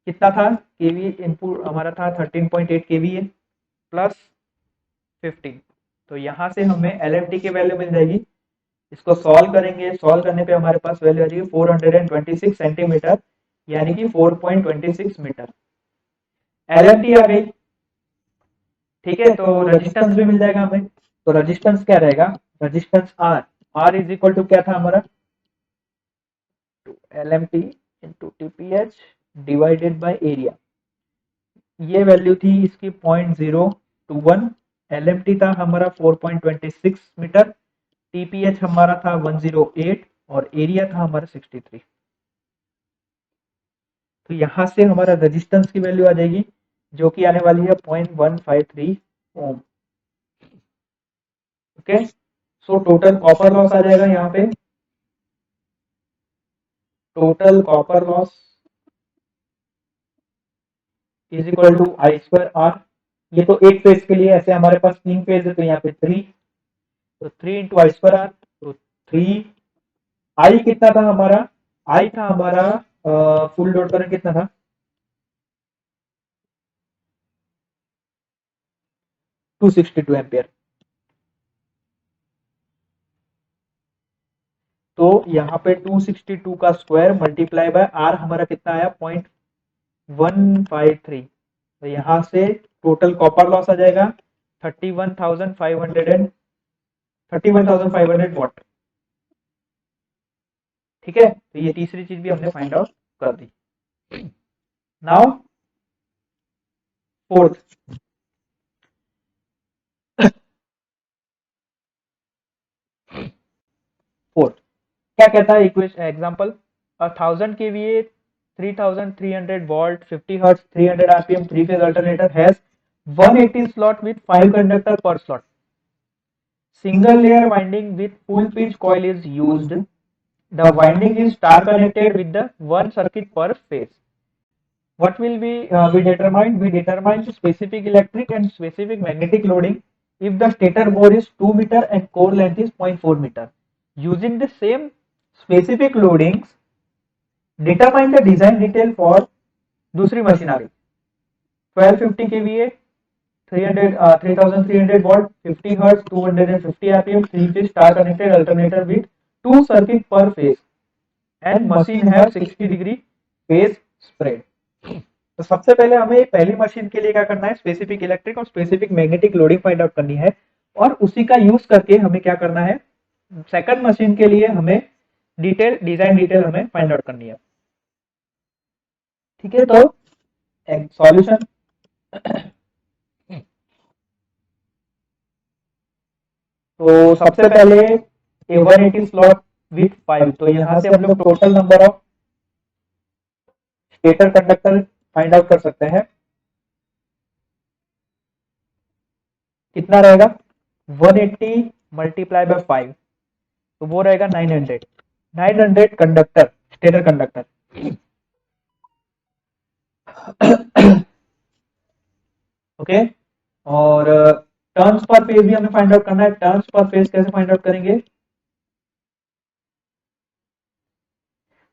कितना था, केवी इनपुट हमारा था 13.8 केवी है प्लस 15। तो यहाँ से हमें एलएमटी की वैल्यू मिल जाएगी। इसको सॉल्व करेंगे, सॉल्व करने पे हमारे पास वैल्यू आ जाएगी 426 सेंटीमीटर, यानी कि 4.26 मीटर एलएमटी आ गई, ठीक है। तो रेजिस्टेंस भी मिल जाएगा हमें। तो रेजिस्टेंस क्या रहेगा, resistance R, R is equal to क्या था हमारा, LMT into TPH divided by area. ये वैल्यू थी इसकी 0.021, एलएमटी था हमारा 4.26 मीटर, टीपीएच हमारा था 108 और एरिया था हमारा 63। तो यहां से हमारा रेजिस्टेंस की वैल्यू आ जाएगी, जो कि आने वाली है 0.153 ohm. Okay, so total copper loss आ जाएगा यहाँ पे, total copper loss is equal to I square R. ये तो एक फेज के लिए, ऐसे हमारे पास 3 फेज है तो यहाँ पे 3, तो 3 इंटू आई स्क्वायर आर। तो 3, आई कितना था हमारा, आई था हमारा फुल लोड करंट कितना था, 262 एम्पियर। तो यहाँ पे 262 का स्क्वायर मल्टीप्लाई बाय आर हमारा कितना आया, 0.153। तो यहाँ से टोटल कॉपर लॉस आ जाएगा 31,500 वॉट, ठीक है। तो ये तीसरी चीज भी हमने फाइंड आउट कर दी। नाउ फोर्थ, फोर्थ क्या कहता है equation, example, 1000 kVA 3300 volt 50 hertz 300 rpm 3 phase alternator has 180 slot with 5 conductor per slot. Single layer winding with full pitch coil is used. The winding is star connected with the one circuit per phase. What will be determined? We determine specific electric and specific magnetic loading if the stator bore is 2 meter and core length is 0.4 meter. Using the same specific loadings, determine the design detail for दूसरी मशीन आ गई 1250 kVA 3300 watt 50 hertz 250 rpm 3 phase star connected alternator with 2 circuit per phase and machine have 60 degree phase spread. तो सबसे पहले हमें पहली मशीन के लिए क्या करना है, स्पेसिफिक इलेक्ट्रिक और specific magnetic loading find out करनी है, और उसी का यूज करके हमें क्या करना है, सेकंड मशीन के लिए हमें डिटेल डिजाइन डिटेल हमें फाइंड आउट करनी है, ठीक है। तो सॉल्यूशन, तो सबसे पहले ए 180 स्लॉट विथ 5, तो यहां से हम लोग total number of stator conductor find out कर सकते हैं। कितना रहेगा 180 मल्टीप्लाई बाय 5, तो वो रहेगा 900। 900 कंडक्टर, स्टेटर कंडक्टर। ओके, और टर्न्स पर फेज भी हमें फाइंड आउट करना है। टर्न्स पर फेज कैसे फाइंड आउट करेंगे?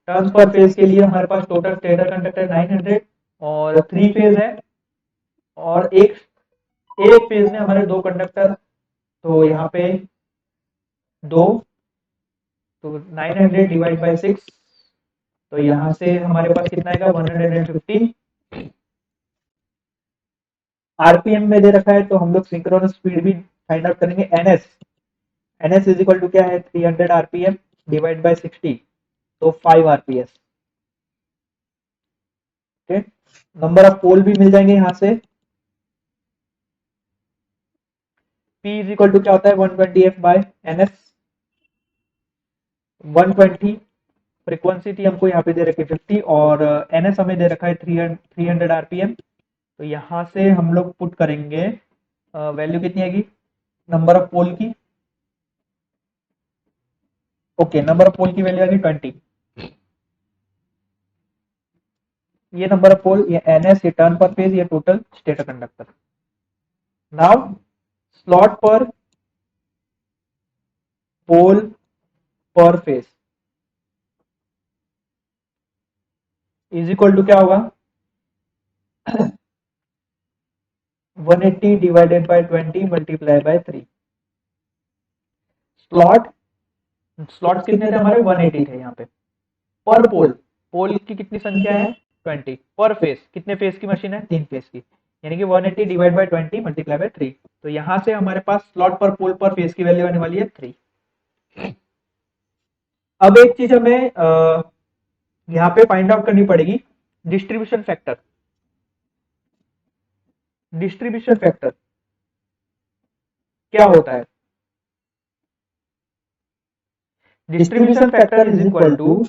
टर्न्स पर फेज के लिए हमारे पास टोटल स्टेटर कंडक्टर 900 और 3 फेज है, और एक फेज में हमारे 2 कंडक्टर, तो यहाँ पे 2, तो 900 डिवाइड बाय 6, तो यहाँ से हमारे पास कितना आएगा 150। आरपीएम में दे रखा है, तो हम लोग सिंक्रोनस स्पीड भी फाइंड आउट करेंगे। NS, NS is equal to क्या है 300 आरपीएम डिवाइड बाय 60, तो 5 RPS. Okay, number of pole भी मिल जाएंगे यहाँ से। P इज इक्वल टू क्या होता है 120f बाय एनएस। 120 फ्रीक्वेंसी थी हमको यहाँ पे दे रखी है 50, और एनएस हमें दे रखा है 300 आरपीएम। तो यहाँ से हम लोग पुट करेंगे, वैल्यू कितनी आएगी नंबर ऑफ पोल की। ओके, नंबर ऑफ पोल की वैल्यू आएगी 20। ये नंबर ऑफ पोल, ये एनएस, ये टर्न पर फेज, ये total stator conductor. Now slot पर पोल पर फेज इज इक्वल टू क्या होगा 180 divided by 20 multiply by 3। Slot कितने थे हमारे 180 थे यहाँ पे। पर पोल, पोल की कितनी संख्या है 20। पर फेज, कितने फेज की मशीन है 3 फेज की, यानी कि 180 डिवाइड बाय 20 मल्टीप्लाई बाय 3। तो यहाँ से हमारे पास स्लॉट पर पोल पर फेज की वैल्यू आने वाली है 3। अब एक चीज हमें यहाँ पे फाइंड आउट करनी पड़ेगी, डिस्ट्रीब्यूशन फैक्टर। डिस्ट्रीब्यूशन फैक्टर क्या होता है? Distribution factor is equal to,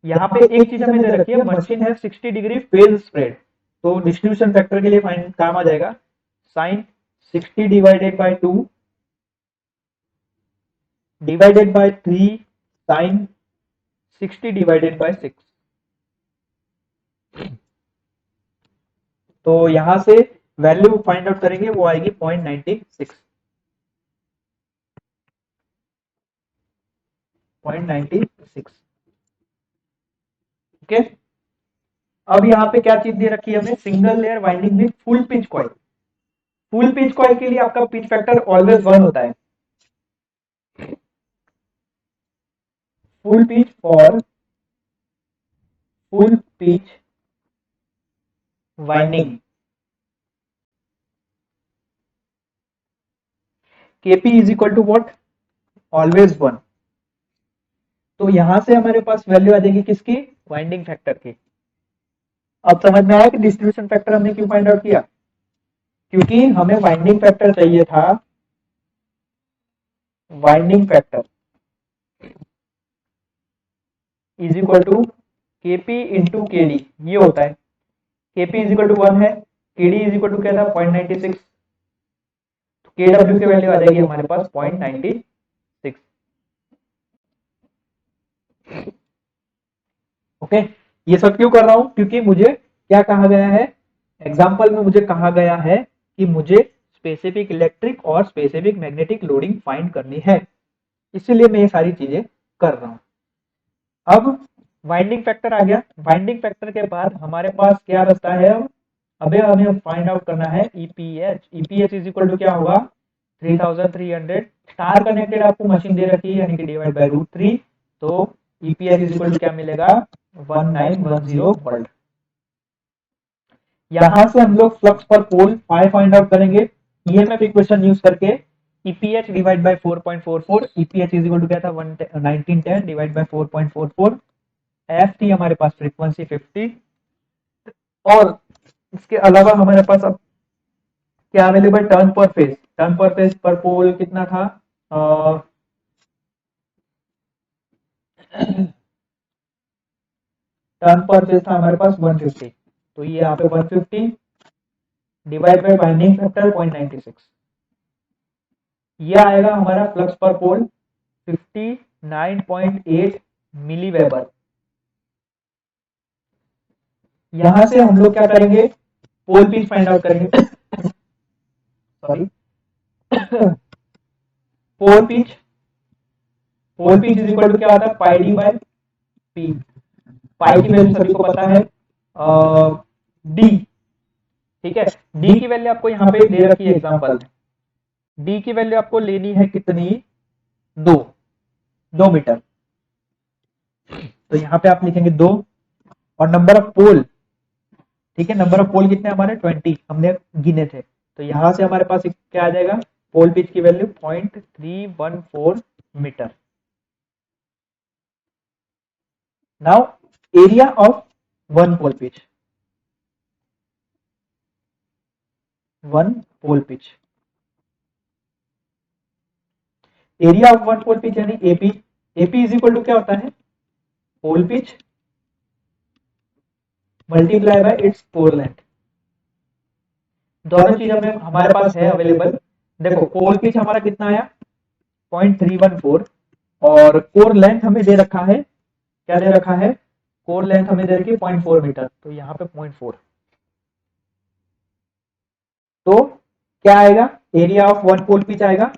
यहाँ पे एक चीज हमें दे रखी है, मशीन है 60 डिग्री फेज स्प्रेड, तो डिस्ट्रीब्यूशन फैक्टर के लिए फाइन काम आ जाएगा sine 60 divided by 2 divided by 3 sine 60 divided by 6। तो यहां से वैल्यू फाइंड आउट करेंगे, वो आएगी 0.96। 0.96। ओके, अब यहाँ पे क्या चीज दे रखी है हमें, single layer winding with full pitch coil. Full pitch coil के लिए आपका पिच फैक्टर ऑलवेज 1 होता है। Full pitch for full pitch winding Kp is equal to what, always 1। तो यहां से हमारे पास वैल्यू आ जाएगी किसकी, वाइंडिंग फैक्टर की। अब समझ में आया कि डिस्ट्रीब्यूशन फैक्टर हमने क्यों फाइंड आउट किया, क्योंकि हमें वाइंडिंग फैक्टर चाहिए था। Winding factor is equal to Kp into Kd, ये होता है। Kp इज इक्वल टू 1 है, Kd इज इक्वल टू क्या था 0.96, तो Kw की वैल्यू आ जाएगी हमारे पास 0.96। ओके, ये सब क्यों कर रहा हूं, क्योंकि मुझे क्या कहा गया है, एग्जाम्पल में मुझे कहा गया है कि मुझे स्पेसिफिक इलेक्ट्रिक और स्पेसिफिक मैग्नेटिक लोडिंग फाइंड करनी है, इसीलिए मैं ये सारी चीजें कर रहा हूं। अब वाइंडिंग फैक्टर आ गया, वाइंडिंग फैक्टर के बाद हमारे पास क्या बचता है, अबे हमें फाइंड आउट करना है EPH. EPH is equal to क्या होगा 3300। स्टार कनेक्टेड आपको मशीन दे रखी है, यानी कि डिवाइड बाय √3, तो ईपीएच इज इक्वल टू क्या मिलेगा 1910 वोल्ट। यहां से हम लोग flux per pole find out करेंगे ईएमएफ इक्वेशन यूज करके। EPH divide by 4.44, EPH is equal to क्या था 1910 डिवाइड बाय 4.44। एफ थी हमारे पास फ्रीक्वेंसी 50, और इसके अलावा हमारे पास अब क्या available, turn per phase. Turn per phase पर पोल कितना था, टर्न पर फेज था हमारे पास 150। तो ये यहाँ पे 150 डिवाइड बाय बाइंडिंग फैक्टर 0.96, ये आएगा हमारा फ्लक्स पर पोल 59.8 मिली वेबर। यहां से हम लोग क्या करेंगे, पोल पिच फाइंड आउट करेंगे। Sorry, pole pitch, pole pitch is equal to क्या होता है, pi D by P. Pi की वैल्यू सभी को पता है, डी, ठीक है। डी की वैल्यू आपको यहाँ पे दे रखी है एग्जांपल में, डी की वैल्यू आपको लेनी है कितनी, 2 मीटर। तो यहाँ पे आप लिखेंगे 2, और नंबर ऑफ पोल, ठीक है, नंबर ऑफ पोल कितने हमारे 20 हमने गिने थे, तो यहां से हमारे पास क्या आ जाएगा, पोल पिच की value 0.314 metre. Now area of one pole pitch, one pole pitch, area of one pole pitch यानी AP, AP is equal to क्या होता है, pole pitch multiply by its pole length. दोनों चीज हमें हमारे पास है अवेलेबल। देखो पोल पिच हमारा कितना आया 0.314, और कोर लेंथ हमें दे रखा है, क्या दे रखा है, कोर लेंथ हमें दे रखी है 0.4 मीटर, तो यहाँ पे 0.4, तो क्या आएगा, area of one pole pitch आएगा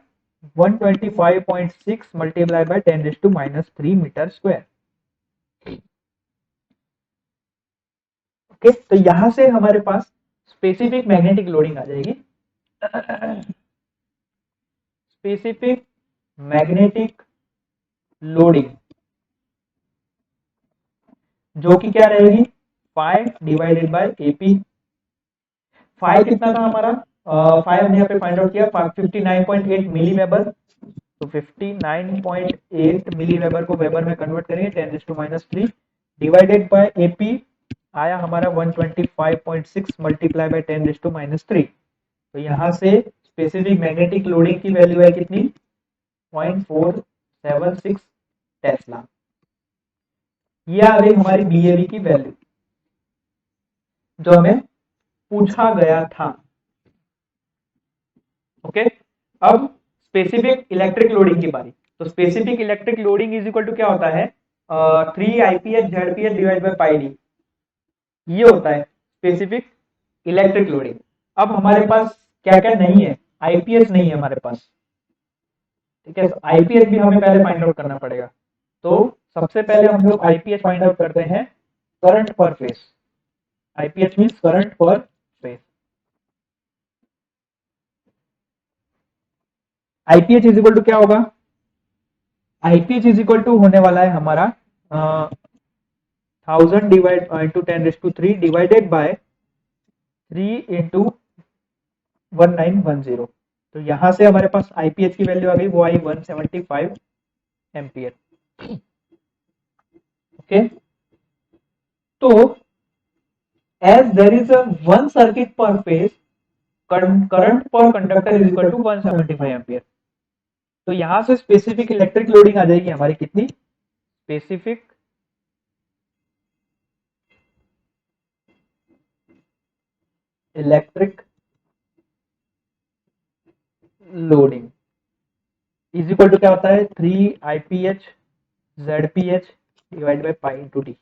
125.6 multiply by 10⁻³ metre square. Okay, तो यहां से हमारे पास स्पेसिफिक मैग्नेटिक लोडिंग आ जाएगी। स्पेसिफिक मैग्नेटिक लोडिंग जो कि क्या रहेगी, phi divided by AP. Phi कितना था हमारा, फाई हमने यहाँ पे फाइंड आउट किया 59.8 मिली वेबर, तो 59.8 मिली वेबर को वेबर में कन्वर्ट करेंगे 10⁻³ डिवाइडेड बाय एपी आया हमारा 125.6 मल्टीप्लाई बाय 10⁻³। तो यहां से स्पेसिफिक मैग्नेटिक लोडिंग की वैल्यू है कितनी, 0.476 टेस्ला। ये आ गई हमारी बीएबी की वैल्यू जो हमें पूछा गया था। ओके, अब स्पेसिफिक इलेक्ट्रिक लोडिंग की बारी। तो specific electric loading is equal to क्या होता है, 3 IPH ZPH divide by pi D, ये होता है स्पेसिफिक इलेक्ट्रिक लोडिंग। अब हमारे पास क्या क्या नहीं है, आईपीएस नहीं है हमारे पास, ठीक है, तो आईपीएस भी हमें पहले फाइंड आउट करना पड़ेगा। तो सबसे पहले हम लोग आईपीएस फाइंड आउट करते हैं, current per phase. IPS means current per phase. IPH is equal to क्या होगा, आईपीएच इज इक्वल टू होने वाला है हमारा 1000 divide into 10⁻³ divided by 3 into 1910। तो यहां से हमारे पास आईपीएच की वैल्यू आ गई, वो आई 175 एम्पियर। ओके, तो as there is a one circuit per phase, current per conductor is equal to 175 ampere. तो यहां से स्पेसिफिक इलेक्ट्रिक लोडिंग आ जाएगी हमारी कितनी, specific electric loading is equal to क्या होता है, 3 IPH ZPH divide by pi into D.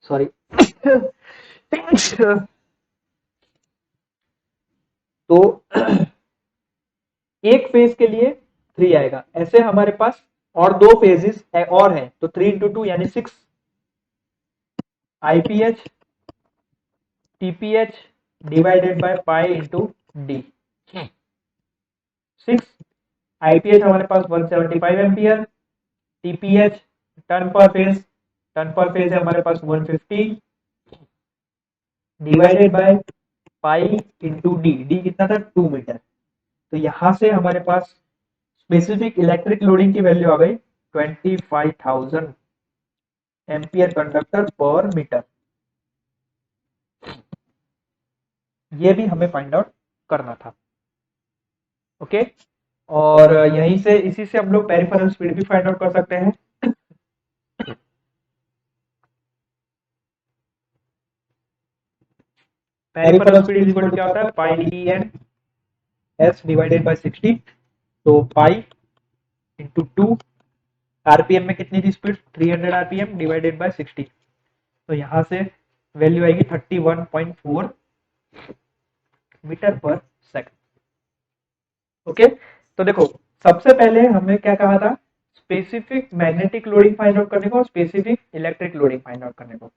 Sorry, तो एक फेज के लिए 3 आएगा, ऐसे हमारे पास और दो फेजेस और हैं, तो 3 इंटू 2 यानी 6 IPH TPH divided by pi into D. 6 IPH हमारे पास 175 ampere, TPH turn per phase है हमारे पास 150 divided by pi into D, D कितना था 2 मीटर। तो यहां से हमारे पास स्पेसिफिक इलेक्ट्रिक लोडिंग की वैल्यू आ गई 25,000 एम्पियर कंडक्टर पर मीटर। ये भी हमें फाइंड आउट करना था। ओके, और यहीं से इसी से हम लोग पेरिफेरल स्पीड भी फाइंड आउट कर सकते हैं। Peripheral speed is equal to क्या होता है, pi D N S divided by 60। तो पाई इंटू 2, आरपीएम में कितनी थी स्पीड, 300 आरपीएम डिवाइडेड बाय 60। तो यहां से वैल्यू आएगी 31.4 मीटर पर सेकंड। ओके, तो देखो सबसे पहले हमें क्या कहा था, specific magnetic loading find out करने को, specific electric loading find out करने को।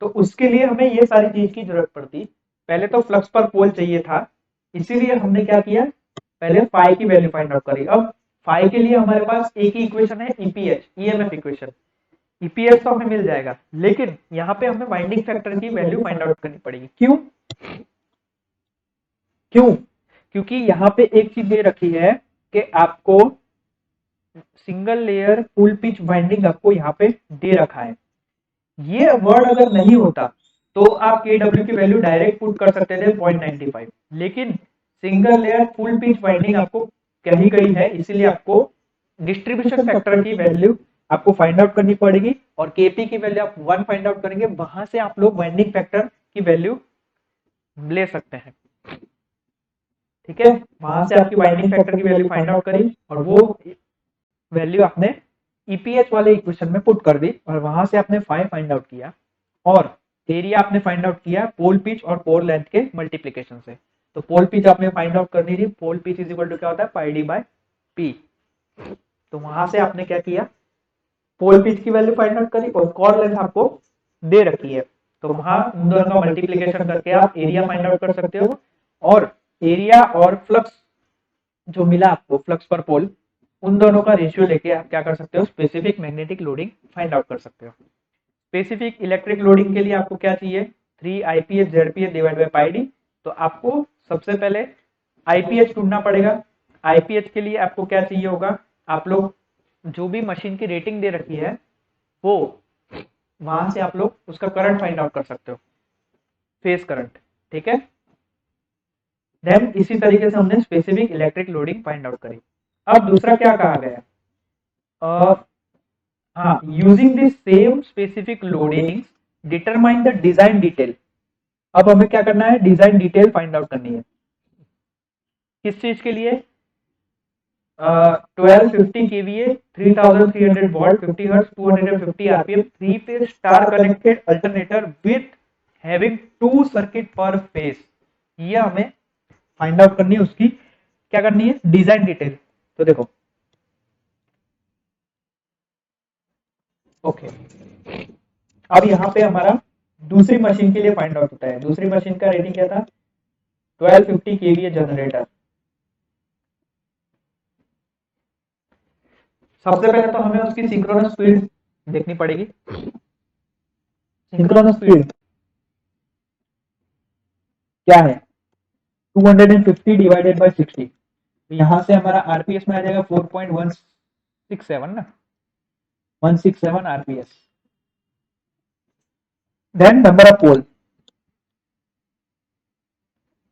तो उसके लिए हमें ये सारी चीज की जरूरत पड़ती। पहले तो फ्लक्स पर पोल चाहिए था, इसीलिए हमने क्या किया, पहले फाई की वैल्यू फाइंड आउट करी। अब फाई के लिए हमारे पास एक ही इक्वेशन है, ईपीएच, ईएमएफ इक्वेशन। ईपीएच तो हमें मिल जाएगा, लेकिन यहाँ पे हमें वाइंडिंग फैक्टर की वैल्यू फाइंड आउट करनी पड़ेगी। क्यों क्यों क्योंकि यहाँ पे एक चीज दे रखी है कि आपको single layer full pitch winding आपको यहाँ पे दे रखा है। ये वर्ड अगर नहीं होता तो आप KW की वैल्यू डायरेक्ट पुट कर सकते थे 0.95, लेकिन single layer full pitch winding आपको कही गई है, इसीलिए आपको डिस्ट्रीब्यूशन फैक्टर की वैल्यू आपको फाइंड आउट करनी पड़ेगी, और केपी की वैल्यू आप 1 फाइंड आउट करेंगे, वहां से आप लोग वाइंडिंग फैक्टर की वैल्यू ले सकते हैं। ठीक है, वहां से आपकी वाइंडिंग फैक्टर की वैल्यू फाइंड आउट करी, और वो वैल्यू आपने ईपीएच वाले इक्वेशन में पुट कर दी, और वहां से आपने फाइंड आउट किया, और एरिया आपने फाइंड आउट किया पोल पिच और पोल लेंथ के मल्टीप्लिकेशन से। तो पोल पिच आपने फाइंड आउट करनी थी, pole pitch is equal to क्या होता है, पाई डी बाय पी। तो वहां से आपने क्या किया, पोल पिच की वैल्यू फाइंड आउट करी, और कोर लेंथ आपको दे रखी है, तो वहां उन दोनों का मल्टीप्लिकेशन करके आप एरिया फाइंड आउट कर सकते हो, और एरिया और फ्लक्स जो मिला आपको, फ्लक्स पर पोल, उन दोनों का रेशियो लेके आप क्या कर सकते हो, specific magnetic loading find out कर सकते हो। स्पेसिफिक इलेक्ट्रिक लोडिंग के लिए आपको क्या चाहिए, 3 IPH ZPH divide by pi D. तो आपको सबसे पहले IPH ढूंढना पड़ेगा। IPH के लिए आपको क्या चाहिए होगा, आप लोग जो भी मशीन की रेटिंग दे रखी है वो वहां से आप लोग उसका करंट फाइंड आउट कर सकते हो, फेज करंट। ठीक है, देन इसी तरीके से हमने specific electric loading find out करी। अब दूसरा क्या कहा गया, हाँ, using the same specific loading determine the design detail. अब हमें क्या करना है, डिजाइन डिटेल फाइंड आउट करनी है। किस चीज के लिए, 1250 kVA 3300 volt 50 hertz 250 RPM 3 phase star connected alternator with having 2 circuit per phase. ये हमें फाइंड आउट करनी है, उसकी क्या करनी है, डिजाइन डिटेल। तो देखो ओके, अब यहाँ पे हमारा दूसरी मशीन के लिए फाइंड आउट होता है। दूसरी मशीन का रेटिंग क्या था, 1250 kVA जनरेटर। सबसे पहले तो हमें उसकी सिंक्रोनस स्पीड देखनी पड़ेगी। सिंक्रोनस स्पीड क्या है, 250 डिवाइडेड बाय 60। तो यहां से हमारा आरपीएस में आ जाएगा 4.167 ना, 167 RPS. Then number of pole,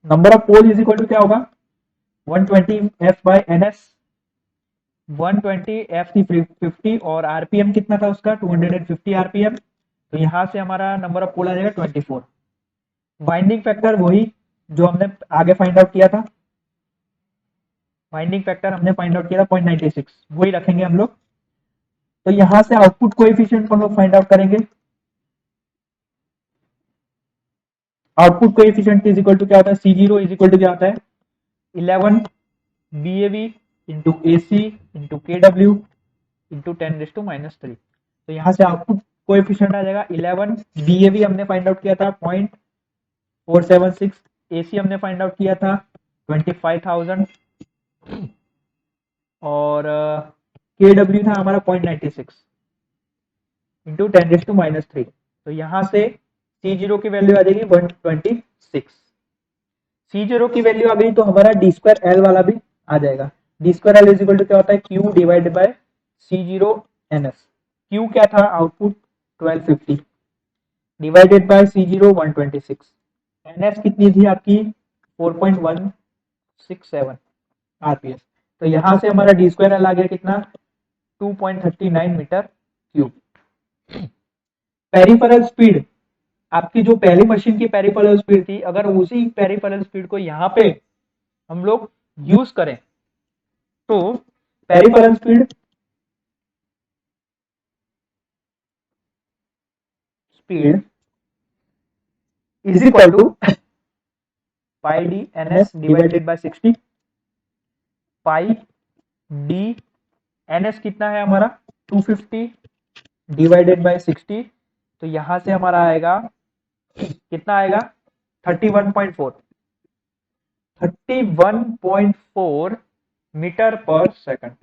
number of pole is equal to क्या होगा, 120 एफ बाय एनएस। 120 एफ थी 50, और आरपीएम कितना था उसका, 250 आरपीएम। तो यहां से हमारा नंबर ऑफ पोल आ जाएगा 24। वाइंडिंग फैक्टर वही जो हमने आगे फाइंड आउट किया था, वाइंडिंग फैक्टर हमने फाइंड आउट किया था 0.96, वही रखेंगे हम लोग। तो यहां से आउटपुट कोएफिशिएंट हम लोग फाइंड आउट करेंगे। Output coefficient is equal to क्या होता है, C0 इज इक्वल टू क्या होता है, 11 BAV into AC into KW into 10⁻³ तो यहां से आउटपुट कोएफिशिएंट आ जाएगा 11। BAV हमने फाइंड आउट किया था 0.476, AC हमने फाइंड आउट किया था 25,000, और KW था हमारा 0.96 इंटू 10⁻³ तो यहां से C0 की वैल्यू आ जाएगी 126। C0 की वैल्यू आ गई तो हमारा d2L वाला भी आ जाएगा। d2L इज इक्वल टू क्या होता है, Q divided by C0 NS। Q क्या था, output 1250 divided by C0 126। NS कितनी थी आपकी, 4.167 आरपीएस। तो यहां से हमारा d2L आ गया कितना, 2.39 मीटर क्यूब। पेरिफेरल स्पीड आपकी जो पहली मशीन की पेरिफेरल स्पीड थी, अगर उसी पेरिफेरल स्पीड को यहाँ पे हम लोग यूज करें तो peripheral speed is equal to pi D N S divided by 60। Pi D N S कितना है हमारा 250 डिवाइडेड बाय 60। तो यहां से हमारा आएगा कितना आएगा 31.4 31.4 मीटर पर सेकंड।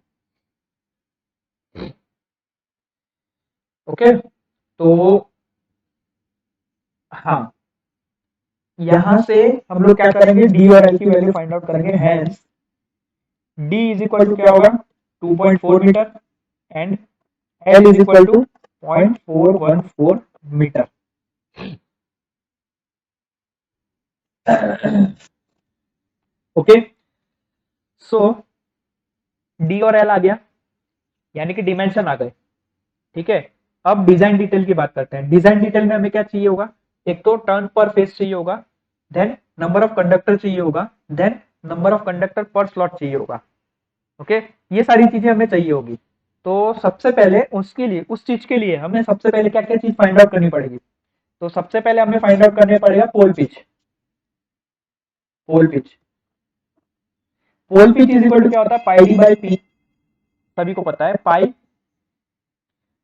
ओके, तो हाँ, यहां से हम लोग क्या करेंगे, डी और एल की वैल्यू फाइंड आउट करेंगे। Hence D is equal to क्या होगा 2.4 metre and L is equal to 0.414 metre. Okay, so D और एल आ गया, यानी कि डिमेंशन आ गए। ठीक है, अब डिजाइन डिटेल की बात करते हैं। डिजाइन डिटेल में हमें क्या चाहिए होगा, एक तो टर्न पर फेस चाहिए होगा, देन नंबर ऑफ कंडक्टर चाहिए होगा, then number of conductor per slot चाहिए होगा। ओके, ये सारी चीजें हमें चाहिए होगी। तो सबसे पहले उसके लिए, उस चीज के लिए हमें सबसे पहले क्या क्या चीज फाइंड आउट करनी पड़ेगी। तो सबसे पहले हमें फाइंड आउट करने पड़ेगा pole pitch. Pole pitch pole pitch is equal to क्या होता है, पाई डी बाई पी। सभी को पता है पाई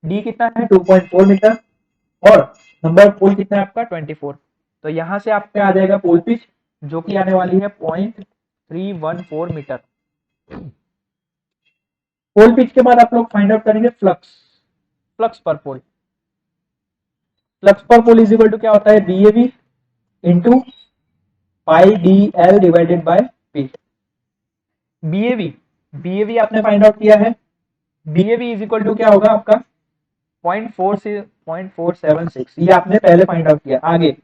डी कितना है 2.4 मीटर और नंबर ऑफ पोल कितना है आपका 24। तो यहां से आपका आ जाएगा पोल पिच जो कि आने वाली है 0.314 मीटर। पोल पिच के बाद आप लोग फाइंड आउट करेंगे flux. Flux per pole, flux per pole is equal to क्या होता है, BAV into pi D L divided by P. BAV BAV आपने फाइंड आउट किया है, बीएवी इज इक्वल टू क्या होगा आपका 0.4 से 0.476, ये आपने पहले फाइंड आउट किया। आगे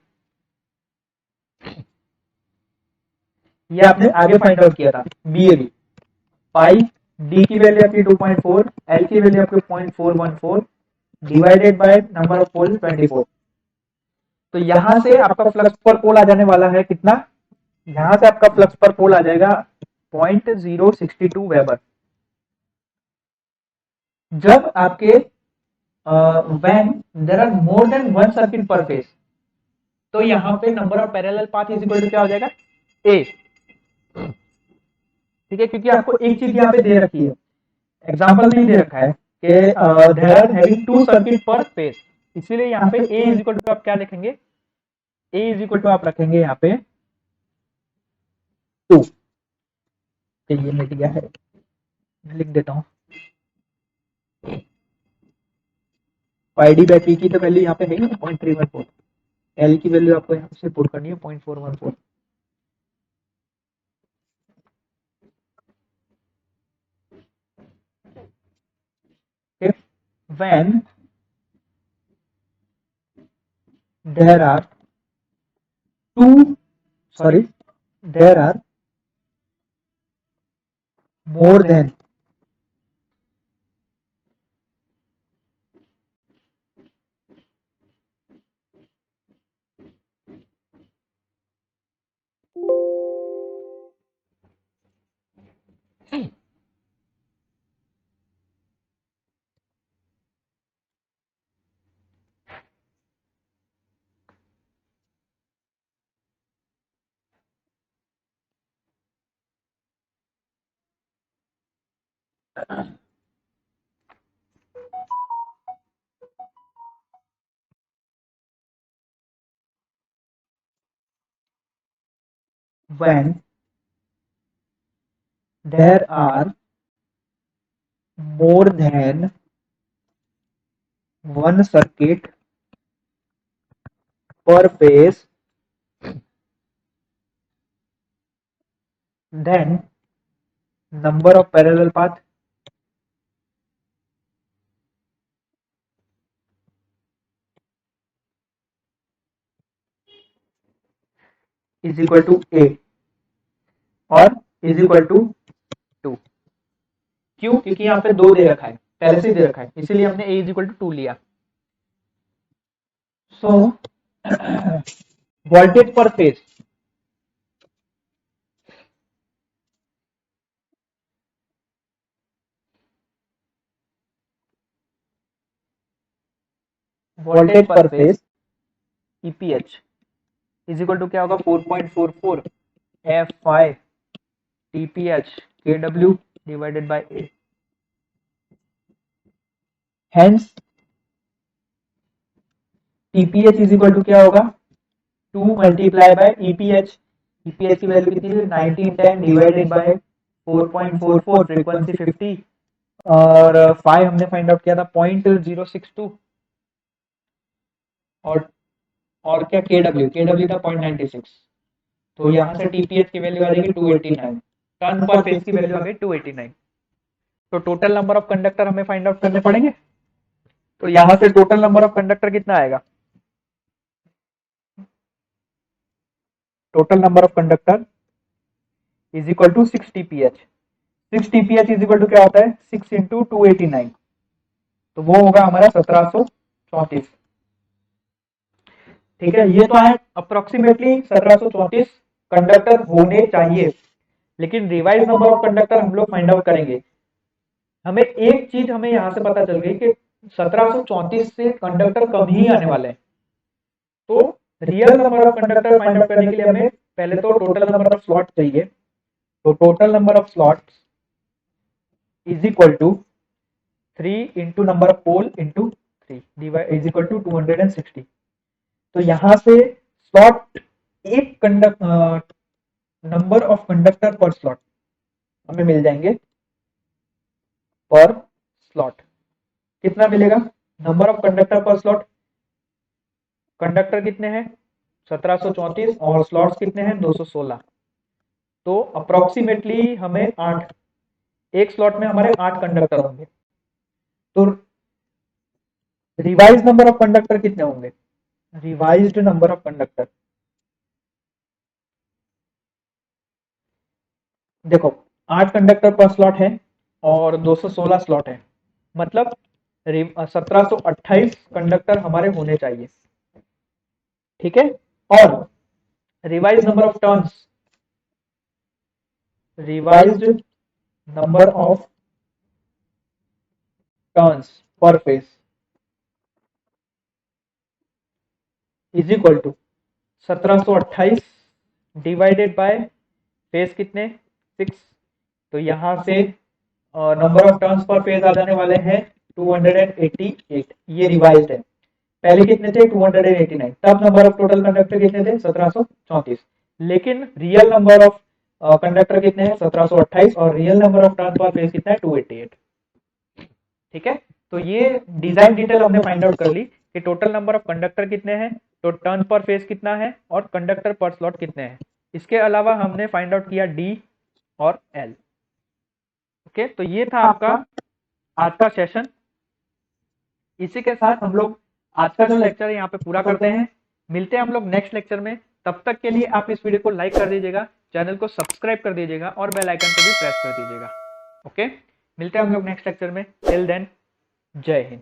ये आपने आगे फाइंड आउट किया था बीएवी। पाई डी की वैल्यू आपकी 2.4, एल की वैल्यू आपकी 0.414 डिवाइडेड बाय नंबर ऑफ पोल 24। तो यहां से आपका फ्लक्स पर पोल आ जाने वाला है कितना, यहां से आपका फ्लक्स पर पोल आ जाएगा 0.062 वेबर। जब आपके when there are more than one circuit per phase, तो यहां पे number of parallel path is equal to क्या हो जाएगा ए। ठीक है, क्योंकि आपको एक चीज यहाँ पे दे रखी है, एग्जांपल नहीं दे रखा है कि there are having two circuit per phase, इसीलिए यहाँ पे ए इज इक्वल टू आप क्या लिखेंगे, ए इज इक्वल टू आप रखेंगे यहाँ पे 2। ये मिल गया है, मैं लिख देता हूँ। पाई डी बाई पी की तो वैल्यू यहाँ पे है ही 0.314, एल की वैल्यू आपको यहाँ से पुट करनी है 0.414। When there are there are more than when there are more than one circuit per phase, then number of parallel path is equal to A और is equal to 2। क्यों, क्योंकि यहाँ पे 2 दे रखा है, पहले से दे रखा है, इसीलिए हमने A is equal to 2 लिया। So voltage per phase, voltage per phase EPH is equal to क्या होगा 4.44 F five TPH K W divided by A. Hence TPH is equal to क्या होगा 2 मल्टीप्लाई बाय ईपीएच। ईपीएच की वैल्यू कितनी थी 1910 डिवाइडेड बाय 4.44 फ्रीक्वेंसी 50 और 5 हमने फाइंड आउट किया था 0.062 और क्या केडब्ल्यू था 0.96। तो यहाँ से टीपीएच की वैल्यू आ जाएगी 289, टर्न पर फेज की वैल्यू आ गई 289। तो टोटल नंबर ऑफ कंडक्टर हमें फाइंड आउट करने पड़ेंगे। तो यहाँ से टोटल नंबर ऑफ कंडक्टर कितना आएगा, total number of conductor is equal to 6 TPH. 6 TPH is equal to क्या होता है 6 इंटू 289, तो वो होगा हमारा 1734। ठीक है, ये तो है अप्रोक्सीमेटली 1734 कंडक्टर होने चाहिए, लेकिन रिवाइज नंबर ऑफ कंडक्टर हम लोग फाइंड आउट करेंगे। हमें एक चीज हमें यहां से पता चल गई कि 1734 से कंडक्टर कम ही आने वाले हैं। तो real number of conductor find out करने के लिए हमें पहले तो टोटल नंबर ऑफ स्लॉट चाहिए। तो total number of slots is equal to 3 into number of pole into 3 divide is equal to 260। तो यहां से स्लॉट एक number of conductor per slot हमें मिल जाएंगे पर स्लॉट। कितना मिलेगा number of conductor per slot, conductor कितने हैं 1734 और स्लॉट्स कितने हैं 216। तो अप्रोक्सीमेटली हमें 8, एक स्लॉट में हमारे 8 कंडक्टर होंगे। तो रिवाइज नंबर ऑफ कंडक्टर कितने होंगे, रिवाइज्ड नंबर ऑफ कंडक्टर देखो 8 कंडक्टर पर स्लॉट है और 216 स्लॉट है, मतलब 1728 कंडक्टर हमारे होने चाहिए। ठीक है, और revise number of turns, revised number of turns per phase is equal to 1728 divided by phase कितने 6। तो यहां से number of turns per phase आ जाने वाले हैं 288, ये रिवाइज्ड है। पहले कितने थे 289, तब नंबर ऑफ टोटल कंडक्टर कितने थे 1734, लेकिन रियल नंबर ऑफ कंडक्टर कितने हैं 1728 और real number of turn per phase कितना है 288। ठीक है, तो ये डिजाइन डिटेल हमने फाइंड आउट कर ली कि टोटल नंबर ऑफ कंडक्टर कितने हैं, तो टर्न पर फेज कितना है और कंडक्टर पर स्लॉट कितने हैं। इसके अलावा हमने फाइंड आउट किया डी और एल। ओके, तो ये था आपका आज का सेशन। इसी के साथ हम लोग आज का जो लेक्चर है यहाँ पे पूरा करते हैं। मिलते हैं हम लोग नेक्स्ट लेक्चर में, तब तक के लिए आप इस वीडियो को लाइक कर दीजिएगा, चैनल को सब्सक्राइब कर दीजिएगा और बेल आइकन को भी प्रेस कर दीजिएगा। ओके, मिलते हैं हम लोग नेक्स्ट लेक्चर में। टिल देन जय हिंद।